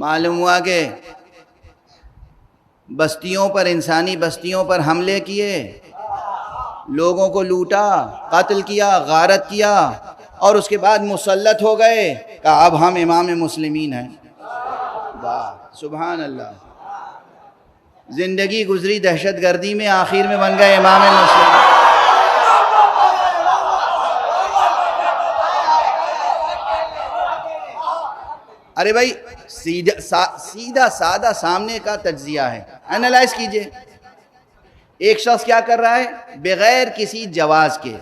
معلوم ہوا کہ بستیوں پر، انسانی بستیوں پر حملے کیے، لوگوں کو لوٹا، قتل کیا، غارت کیا، اور اس کے بعد مسلط ہو گئے، کہا اب ہم امام مسلمین ہیں۔ واہ سبحان اللہ۔ زندگی گزری دہشت گردی میں، آخر میں بن گئے امام مسلمین۔ ارے بھائی سیدھا سادہ سامنے کا تجزیہ ہے، انالائز کیجئے۔ ایک شخص کیا کر رہا ہے؟ بغیر کسی جواز کے،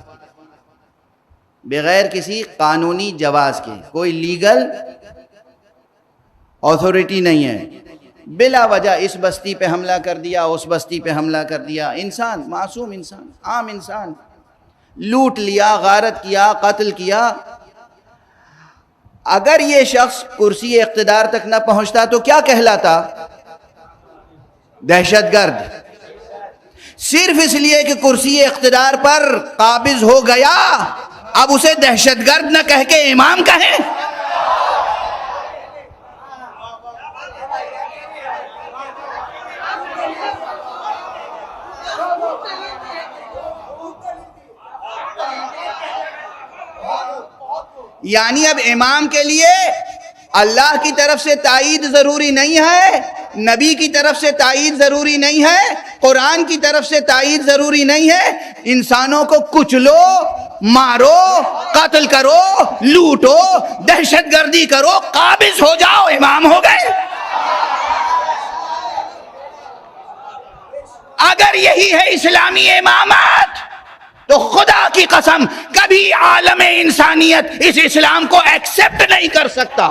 بغیر کسی قانونی جواز کے، کوئی لیگل آتھورٹی نہیں ہے، بلا وجہ اس بستی پہ حملہ کر دیا، اس بستی پہ حملہ کر دیا، انسان، معصوم انسان، عام انسان، لوٹ لیا، غارت کیا، قتل کیا۔ اگر یہ شخص کرسی اقتدار تک نہ پہنچتا تو کیا کہلاتا؟ دہشت گرد۔ صرف اس لیے کہ کرسی اقتدار پر قابض ہو گیا، اب اسے دہشت گرد نہ کہہ کے امام کہیں؟ یعنی اب امام کے لیے اللہ کی طرف سے تائید ضروری نہیں ہے، نبی کی طرف سے تائید ضروری نہیں ہے، قرآن کی طرف سے تائید ضروری نہیں ہے، انسانوں کو کچلو، مارو، قتل کرو، لوٹو، دہشت گردی کرو، قابض ہو جاؤ، امام ہو گئے۔ اگر یہی ہے اسلامی امامت تو خدا کی قسم کبھی عالم انسانیت اس اسلام کو ایکسپٹ نہیں کر سکتا۔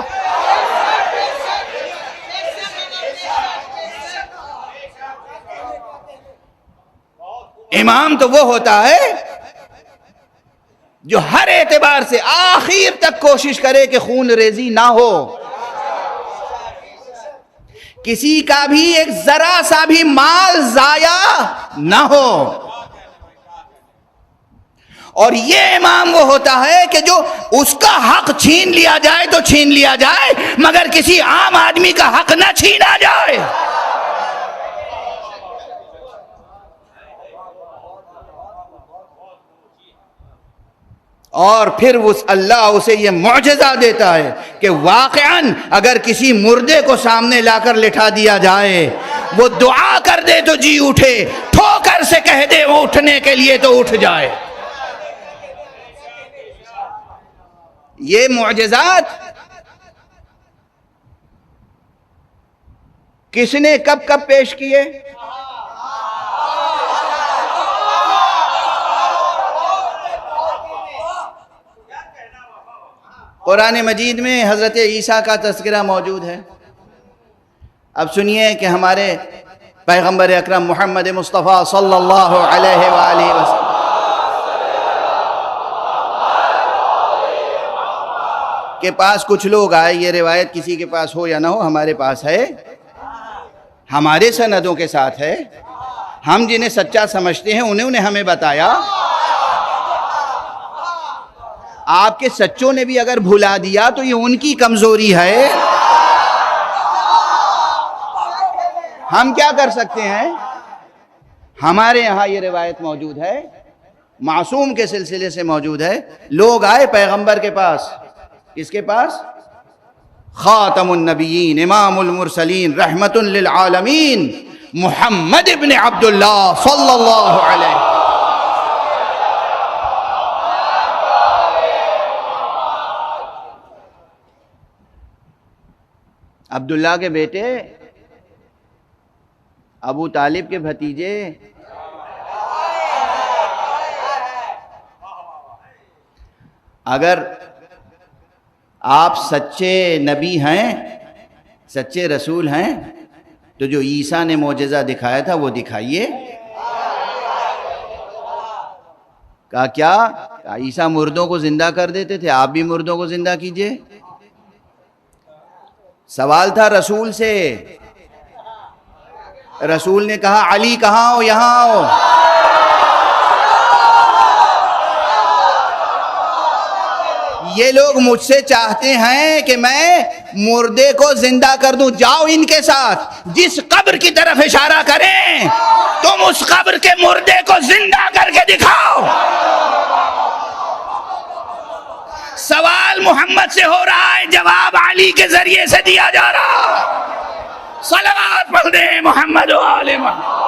امام تو وہ ہوتا ہے جو ہر اعتبار سے آخر تک کوشش کرے کہ خون ریزی نہ ہو، کسی کا بھی ایک ذرا سا بھی مال ضائع نہ ہو۔ اور یہ امام وہ ہوتا ہے کہ جو اس کا حق چھین لیا جائے تو چھین لیا جائے، مگر کسی عام آدمی کا حق نہ چھینا جائے۔ اور پھر اللہ اسے یہ معجزہ دیتا ہے کہ واقعاً اگر کسی مردے کو سامنے لا کر لٹھا دیا جائے، وہ دعا کر دے تو جی اٹھے، ٹھوکر سے کہہ دے وہ اٹھنے کے لیے تو اٹھ جائے۔ یہ معجزات کس نے کب کب پیش کیے؟ قرآن مجید میں حضرت عیسیٰ کا تذکرہ موجود ہے۔ اب سنیے کہ ہمارے پیغمبر اکرم محمد مصطفیٰ صلی اللہ علیہ وآلہ وسلم کے پاس کچھ لوگ آئے، یہ روایت کسی کے پاس ہو یا نہ ہو، ہمارے پاس ہے، ہمارے سندوں کے ساتھ ہے، ہم جنہیں سچا سمجھتے ہیں انہوں نے ہمیں بتایا۔ آپ کے سچوں نے بھی اگر بھلا دیا تو یہ ان کی کمزوری ہے، ہم کیا کر سکتے ہیں؟ ہمارے یہاں یہ روایت موجود ہے، معصوم کے سلسلے سے موجود ہے۔ لوگ آئے پیغمبر کے پاس، کس کے پاس؟ خاتم النبیین، امام المرسلین، رحمت للعالمین، محمد ابن عبداللہ صلی اللہ علیہ وسلم۔ عبداللہ کے بیٹے، ابو طالب کے بھتیجے، اگر آپ سچے نبی ہیں، سچے رسول ہیں، تو جو عیسیٰ نے معجزہ دکھایا تھا وہ دکھائیے۔ کہا کیا؟ عیسیٰ مردوں کو زندہ کر دیتے تھے، آپ بھی مردوں کو زندہ کیجئے۔ سوال تھا رسول سے، رسول نے کہا علی کہاں ہو؟ یہاں آؤ۔ یہ لوگ مجھ سے چاہتے ہیں کہ میں مردے کو زندہ کر دوں، جاؤ ان کے ساتھ، جس قبر کی طرف اشارہ کریں تم اس قبر کے مردے کو زندہ کر کے دکھاؤ۔ سوال محمد سے ہو رہا ہے، جواب علی کے ذریعے سے دیا جا رہا۔ صلوات پڑھ دیں محمد و آل محمد۔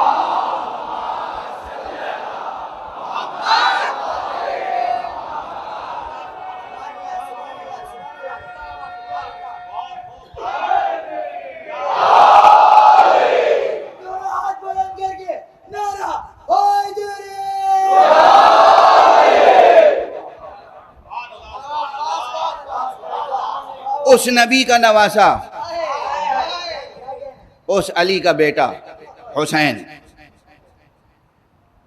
اس نبی کا نواسا، اس علی کا بیٹا حسین،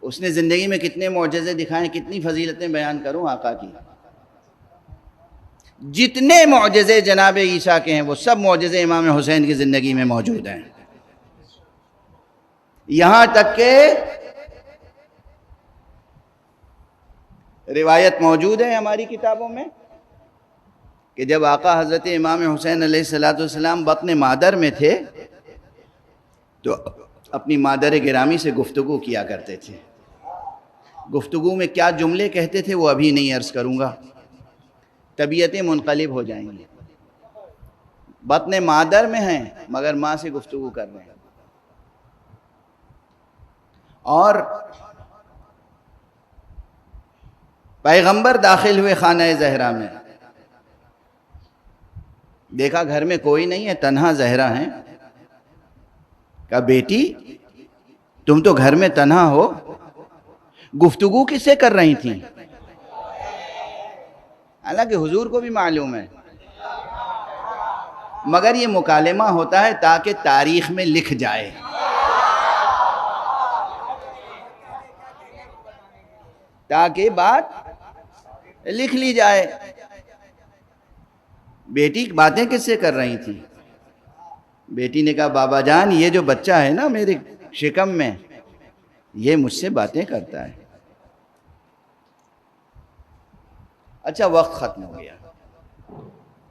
اس نے زندگی میں کتنے معجزے دکھائے، کتنی فضیلتیں بیان کروں آقا کی۔ جتنے معجزے جناب عیسیٰ کے ہیں وہ سب معجزے امام حسین کی زندگی میں موجود ہیں۔ یہاں تک کہ روایت موجود ہے ہماری کتابوں میں کہ جب آقا حضرت امام حسین علیہ السلام بطن مادر میں تھے تو اپنی مادر گرامی سے گفتگو کیا کرتے تھے۔ گفتگو میں کیا جملے کہتے تھے وہ ابھی نہیں عرض کروں گا، طبیعتیں منقلب ہو جائیں گی. بطن مادر میں ہیں مگر ماں سے گفتگو کر رہے ہیں. اور پیغمبر داخل ہوئے خانہ زہرا میں، دیکھا گھر میں کوئی نہیں ہے، تنہا زہرا ہیں. کہا بیٹی تم تو گھر میں تنہا ہو، گفتگو کس سے کر رہی تھیں؟ حالانکہ حضور کو بھی معلوم ہے، مگر یہ مکالمہ ہوتا ہے تاکہ تاریخ میں لکھ جائے. تاکہ بات لکھ لی جائے. بیٹی باتیں کس سے کر رہی تھی؟ بیٹی نے کہا بابا جان یہ جو بچہ ہے نا میرے شکم میں، یہ مجھ سے باتیں کرتا ہے. اچھا وقت ختم ہو گیا.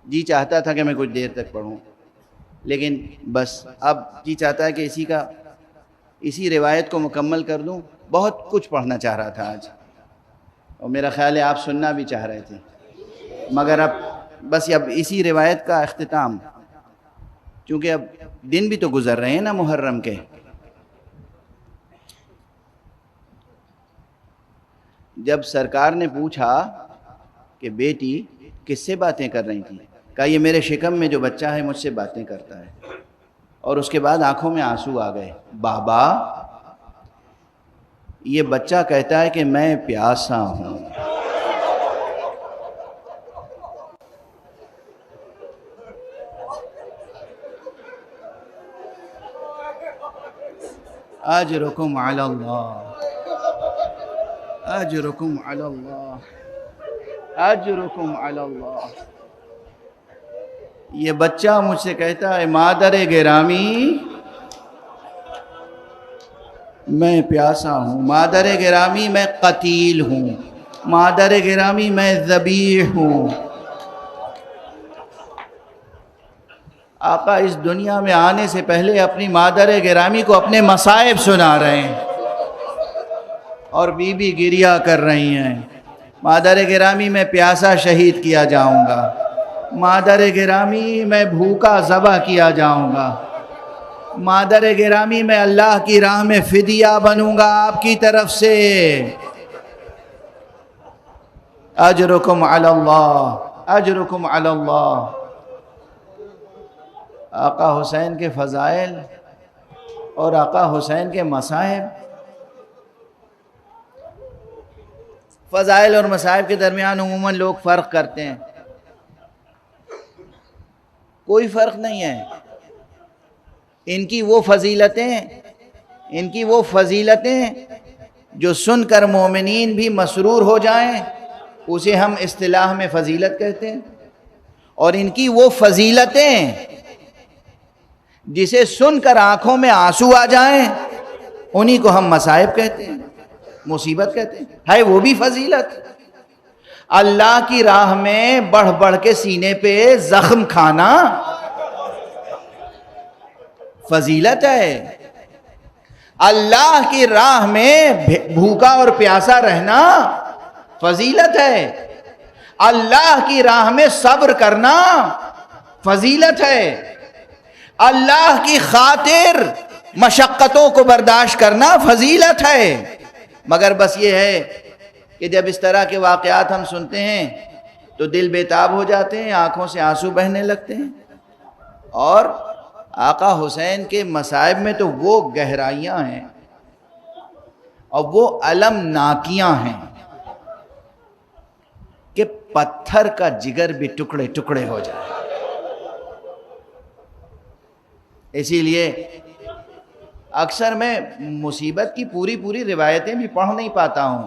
جی چاہتا تھا کہ میں کچھ دیر تک پڑھوں، لیکن بس اب جی چاہتا ہے کہ اسی روایت کو مکمل کر دوں. بہت کچھ پڑھنا چاہ رہا تھا آج، اور میرا خیال ہے آپ سننا بھی چاہ رہے تھے، مگر اب بس اب اسی روایت کا اختتام، چونکہ اب دن بھی تو گزر رہے ہیں نا محرم کے. جب سرکار نے پوچھا کہ بیٹی کس سے باتیں کر رہی تھی، کہا یہ میرے شکم میں جو بچہ ہے مجھ سے باتیں کرتا ہے. اور اس کے بعد آنکھوں میں آنسو آ گئے. بابا یہ بچہ کہتا ہے کہ میں پیاسا ہوں. اجرکم علی اللہ، اجرکم علی اللہ، اجرکم علی اللہ. یہ بچہ مجھ سے کہتا ہے مادر گرامی میں پیاسا ہوں، مادر گرامی میں قتیل ہوں، مادر گرامی میں ذبیح ہوں. آقا اس دنیا میں آنے سے پہلے اپنی مادر گرامی کو اپنے مصائب سنا رہے ہیں، اور بی بی گریہ کر رہی ہیں. مادر گرامی میں پیاسا شہید کیا جاؤں گا، مادر گرامی میں بھوکا ذبح کیا جاؤں گا، مادر گرامی میں اللہ کی راہ میں فدیہ بنوں گا آپ کی طرف سے. اجرکم علی اللہ، اجرکم علی اللہ. آقا حسین کے فضائل اور آقا حسین کے مصائب. فضائل اور مصائب کے درمیان عموماً لوگ فرق کرتے ہیں. کوئی فرق نہیں ہے. ان کی وہ فضیلتیں جو سن کر مومنین بھی مسرور ہو جائیں اسے ہم اصطلاح میں فضیلت کہتے ہیں، اور ان کی وہ فضیلتیں جسے سن کر آنکھوں میں آنسو آ جائیں انہی کو ہم مصائب کہتے ہیں، مصیبت کہتے ہیں. ہے وہ بھی فضیلت. اللہ کی راہ میں بڑھ بڑھ کے سینے پہ زخم کھانا فضیلت ہے. اللہ کی راہ میں بھوکا اور پیاسا رہنا فضیلت ہے. اللہ کی راہ میں صبر کرنا فضیلت ہے. اللہ کی خاطر مشقتوں کو برداشت کرنا فضیلت ہے. مگر بس یہ ہے کہ جب اس طرح کے واقعات ہم سنتے ہیں تو دل بیتاب ہو جاتے ہیں، آنکھوں سے آنسو بہنے لگتے ہیں. اور آقا حسین کے مصائب میں تو وہ گہرائیاں ہیں اور وہ المناکیاں ہیں کہ پتھر کا جگر بھی ٹکڑے ٹکڑے ہو جائے. اسی لیے اکثر میں مصیبت کی پوری روایتیں بھی پڑھ نہیں پاتا ہوں.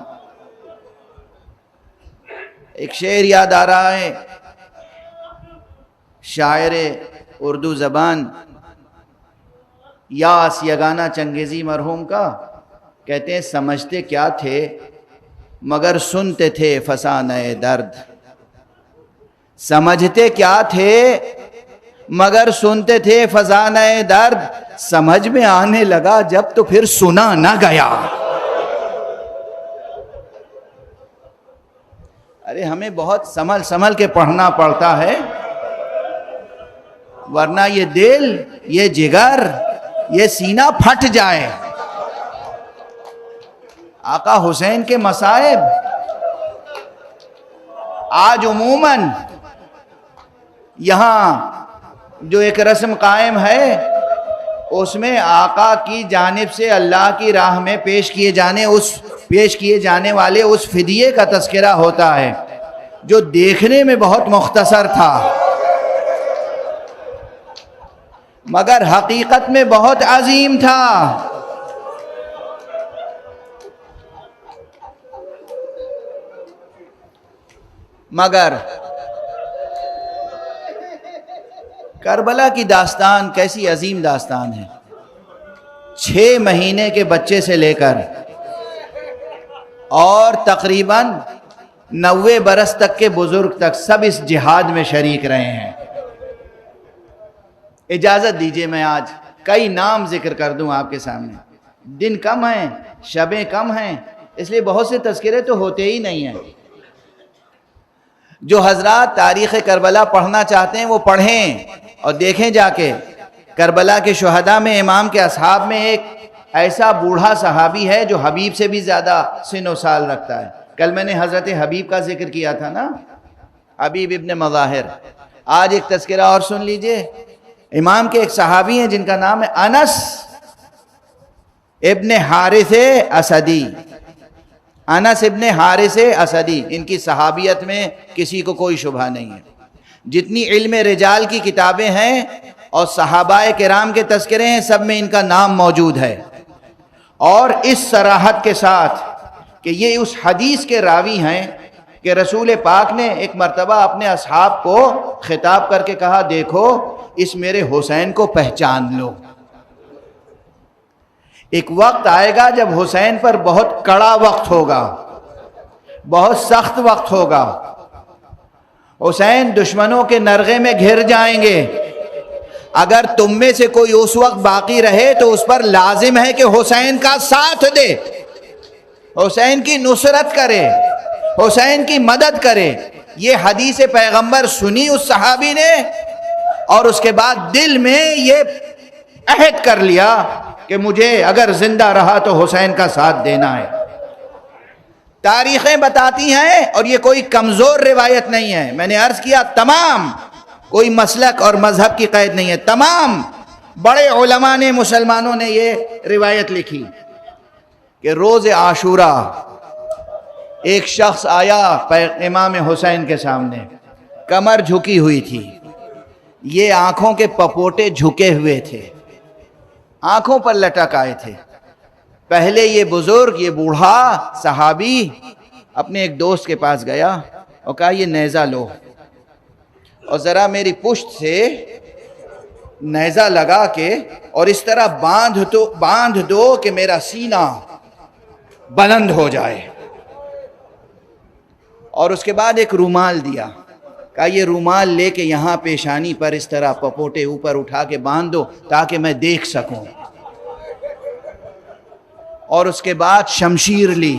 ایک شعر یاد آ رہا ہے شاعر اردو زبان یاس یگانہ چنگیزی مرحوم کا. کہتے ہیں سمجھتے کیا تھے مگر سنتے تھے فسانہ درد. سمجھتے کیا تھے مگر سنتے تھے فسانہ درد. سمجھ میں آنے لگا جب تو پھر سنا نہ گیا. ارے ہمیں بہت سنبھل سنبھل کے پڑھنا پڑتا ہے، ورنہ یہ دل، یہ جگر، یہ سینہ پھٹ جائے۔ آقا حسین کے مصائب آج عموماً یہاں جو ایک رسم قائم ہے، اس میں آقا کی جانب سے اللہ کی راہ میں پیش کیے جانے والے اس فدیے کا تذکرہ ہوتا ہے جو دیکھنے میں بہت مختصر تھا مگر حقیقت میں بہت عظیم تھا۔ مگر کربلا کی داستان کیسی عظیم داستان ہے۔ 6 مہینے کے بچے سے لے کر اور تقریباً 90 برس تک کے بزرگ تک سب اس جہاد میں شریک رہے ہیں۔ اجازت دیجئے میں آج کئی نام ذکر کر دوں آپ کے سامنے۔ دن کم ہیں، شبیں کم ہیں، اس لیے بہت سے تذکرے تو ہوتے ہی نہیں ہیں۔ جو حضرات تاریخ کربلا پڑھنا چاہتے ہیں وہ پڑھیں اور دیکھیں جا کے۔ کربلا کے شہداء میں امام کے اصحاب میں ایک ایسا بوڑھا صحابی ہے جو حبیب سے بھی زیادہ سن و سال رکھتا ہے۔ کل میں نے حضرت حبیب کا ذکر کیا تھا نا، حبیب ابن مظاہر۔ آج ایک تذکرہ اور سن لیجئے۔ امام کے ایک صحابی ہیں جن کا نام ہے انس ابن حارث اسدی۔ انس ابن حارث اسدی، ان کی صحابیت میں کسی کو کوئی شبہ نہیں ہے۔ جتنی علم رجال کی کتابیں ہیں اور صحابہ کرام کے تذکرے ہیں، سب میں ان کا نام موجود ہے، اور اس صراحت کے ساتھ کہ یہ اس حدیث کے راوی ہیں کہ رسول پاک نے ایک مرتبہ اپنے اصحاب کو خطاب کر کے کہا، دیکھو اس میرے حسین کو پہچان لو۔ ایک وقت آئے گا جب حسین پر بہت کڑا وقت ہوگا، بہت سخت وقت ہوگا، حسین دشمنوں کے نرغے میں گھر جائیں گے۔ اگر تم میں سے کوئی اس وقت باقی رہے تو اس پر لازم ہے کہ حسین کا ساتھ دے، حسین کی نصرت کرے، حسین کی مدد کرے۔ یہ حدیث پیغمبر سنی اس صحابی نے، اور اس کے بعد دل میں یہ عہد کر لیا کہ مجھے اگر زندہ رہا تو حسین کا ساتھ دینا ہے۔ تاریخیں بتاتی ہیں، اور یہ کوئی کمزور روایت نہیں ہے، میں نے عرض کیا تمام، کوئی مسلک اور مذہب کی قید نہیں ہے، تمام بڑے علماء نے، مسلمانوں نے یہ روایت لکھی کہ روز عاشورہ ایک شخص آیا امام حسین کے سامنے، کمر جھکی ہوئی تھی، یہ آنکھوں کے پپوٹے جھکے ہوئے تھے، آنکھوں پر لٹک آئے تھے۔ پہلے یہ بزرگ، یہ بوڑھا صحابی اپنے ایک دوست کے پاس گیا اور کہا، یہ نیزہ لو اور ذرا میری پشت سے نیزہ لگا کے اور اس طرح باندھ دو کہ میرا سینہ بلند ہو جائے۔ اور اس کے بعد ایک رومال دیا، کہا یہ رومال لے کے یہاں پیشانی پر اس طرح پپوٹے اوپر اٹھا کے باندھ دو تاکہ میں دیکھ سکوں۔ اور اس کے بعد شمشیر لی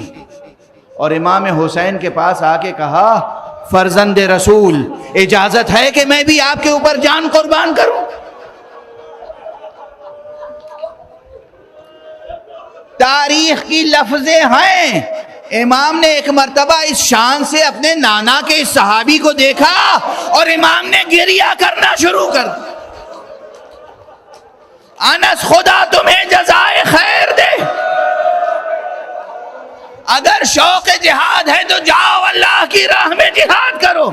اور امام حسین کے پاس آ کے کہا، فرزند رسول اجازت ہے کہ میں بھی آپ کے اوپر جان قربان کروں؟ تاریخ کی لفظیں ہیں، امام نے ایک مرتبہ اس شان سے اپنے نانا کے اس صحابی کو دیکھا اور امام نے گریہ کرنا شروع کر دیا۔ انس خدا تمہیں جزائے خیر دے، اگر شوق جہاد ہے تو جاؤ اللہ کی راہ میں جہاد کرو۔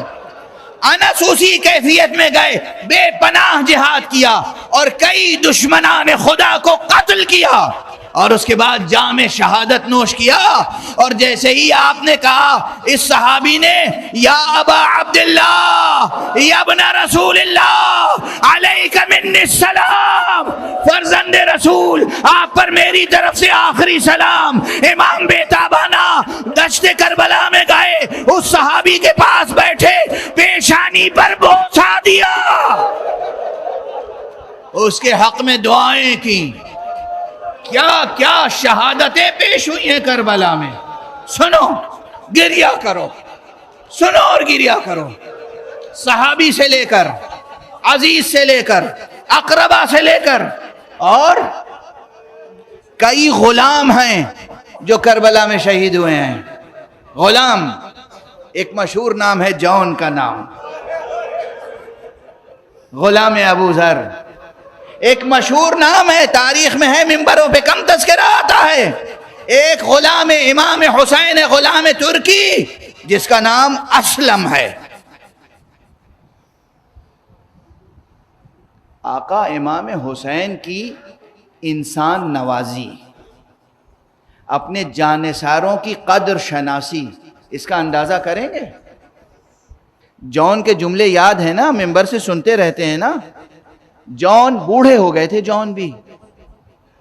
انس اسی کیفیت میں گئے، بے پناہ جہاد کیا اور کئی دشمنان خدا کو قتل کیا، اور اس کے بعد جام شہادت نوش کیا۔ اور جیسے ہی آپ نے کہا، اس صحابی نے، یا ابا عبداللہ، یا ابن رسول اللہ، علیک منی السلام، فرزند رسول آپ پر میری طرف سے آخری سلام۔ امام بیتابانہ دشت کربلا میں گئے، اس صحابی کے پاس بیٹھے، پیشانی پر بوسہ دیا، اس کے حق میں دعائیں کی۔ کیا کیا شہادتیں پیش ہوئی ہیں کربلا میں، سنو، گریہ کرو، سنو اور گریا کرو. صحابی سے لے کر، عزیز سے لے کر، اقربا سے لے کر، اور کئی غلام ہیں جو کربلا میں شہید ہوئے ہیں. غلام، ایک مشہور نام ہے جون کا نام، غلام ابو ذر. ایک مشہور نام ہے، تاریخ میں ہے، منبروں پہ کم تذکرہ آتا ہے. ایک غلام امام حسین، غلام ترکی، جس کا نام اسلم ہے. آقا امام حسین کی انسان نوازی، اپنے جانثاروں کی قدر شناسی، اس کا اندازہ کریں گے. جون کے جملے یاد ہیں نا، ممبر سے سنتے رہتے ہیں نا. جون بوڑھے ہو گئے تھے، جون بھی.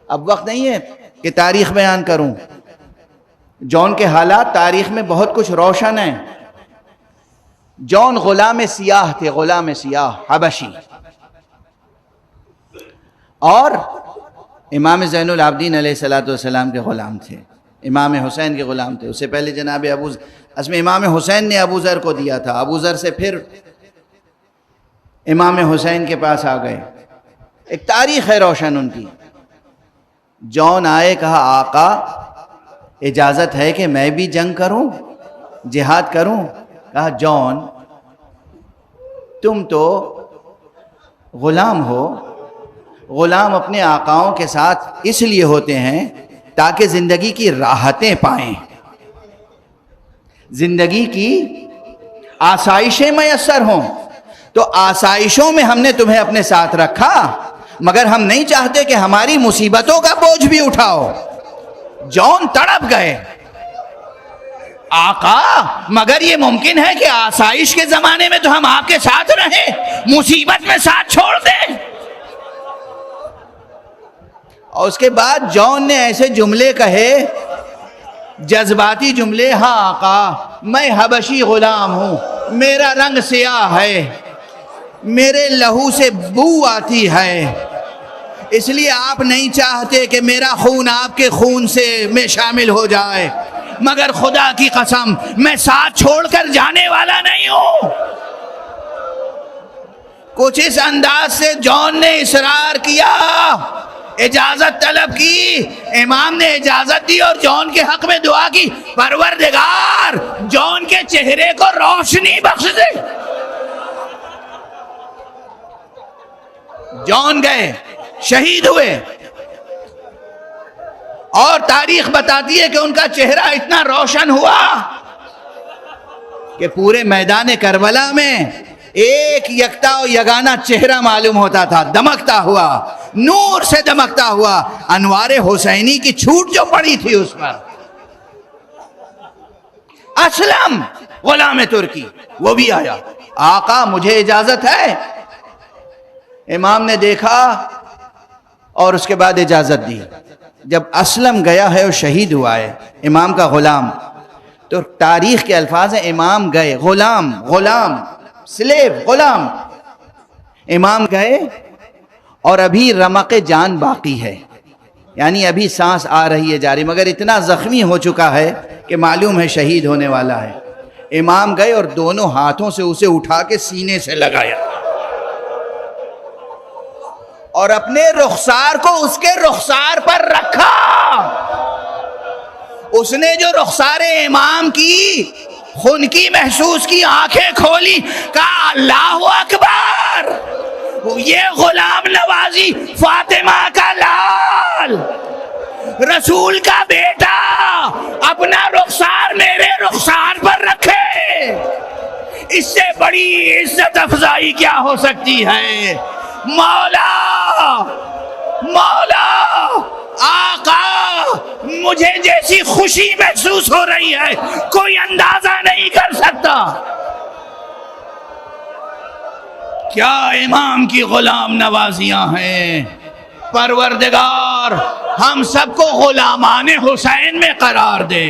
اب وقت نہیں ہے کہ تاریخ بیان کروں. جون کے حالات تاریخ میں بہت کچھ روشن ہیں. جون غلام سیاہ تھے، غلام سیاہ حبشی، اور امام زین العابدین علیہ السلام کے غلام تھے، امام حسین کے غلام تھے. اس سے پہلے جناب اس میں امام حسین نے ابو ذر کو دیا تھا، ابو ذر سے پھر امام حسین کے پاس آ گئے. ایک تاریخ ہے روشن ان کی. جون آئے، کہا آقا اجازت ہے کہ میں بھی جنگ کروں، جہاد کروں؟ کہا جون تم تو غلام ہو. غلام اپنے آقاؤں کے ساتھ اس لیے ہوتے ہیں تاکہ زندگی کی راحتیں پائیں، زندگی کی آسائشیں میسر ہوں. تو آسائشوں میں ہم نے تمہیں اپنے ساتھ رکھا، مگر ہم نہیں چاہتے کہ ہماری مصیبتوں کا بوجھ بھی اٹھاؤ. جون تڑپ گئے. آقا مگر یہ ممکن ہے کہ آسائش کے زمانے میں تو ہم آپ کے ساتھ رہیں، مصیبت میں ساتھ چھوڑ دیں؟ اور اس کے بعد جون نے ایسے جملے کہے، جذباتی جملے. ہاں آقا میں حبشی غلام ہوں، میرا رنگ سیاہ ہے، میرے لہو سے بو آتی ہے، اس لیے آپ نہیں چاہتے کہ میرا خون آپ کے خون سے میں شامل ہو جائے، مگر خدا کی قسم میں ساتھ چھوڑ کر جانے والا نہیں ہوں. کچھ اس انداز سے جون نے اصرار کیا، اجازت طلب کی. امام نے اجازت دی اور جون کے حق میں دعا کی، پروردگار جون کے چہرے کو روشنی بخش دے. جون گئے، شہید ہوئے، اور تاریخ بتاتی ہے کہ ان کا چہرہ اتنا روشن ہوا کہ پورے میدان کربلا میں ایک یکتا و یگانہ چہرہ معلوم ہوتا تھا، دمکتا ہوا، نور سے دمکتا ہوا. انوار حسینی کی چھوٹ جو پڑی تھی اس پر. اسلم غلام ترکی وہ بھی آیا، آقا مجھے اجازت ہے. امام نے دیکھا اور اس کے بعد اجازت دی. جب اسلم گیا ہے اور شہید ہوا ہے امام کا غلام، تو تاریخ کے الفاظ ہیں امام گئے، غلام، غلام، سلیو، غلام. امام گئے اور ابھی رمق جان باقی ہے، یعنی ابھی سانس آ رہی ہے جاری، مگر اتنا زخمی ہو چکا ہے کہ معلوم ہے شہید ہونے والا ہے. امام گئے اور دونوں ہاتھوں سے اسے اٹھا کے سینے سے لگایا اور اپنے رخسار کو اس کے رخسار پر رکھا. اس نے جو رخسار امام کی خنکی محسوس کی، آنکھیں کھولی، کہا اللہ اکبر. یہ غلام نوازی، فاطمہ کا لال، رسول کا بیٹا اپنا رخسار میرے رخسار پر رکھے، اس سے بڑی عزت افزائی کیا ہو سکتی ہے؟ مولا، مولا، آقا مجھے جیسی خوشی محسوس ہو رہی ہے کوئی اندازہ نہیں کر سکتا. کیا امام کی غلام نوازیاں ہیں. پروردگار ہم سب کو غلامان حسین میں قرار دے.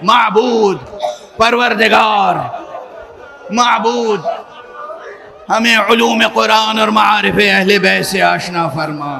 معبود، پروردگار، معبود ہمیں علوم قرآن اور معارف اہل بیت سے آشنا فرما.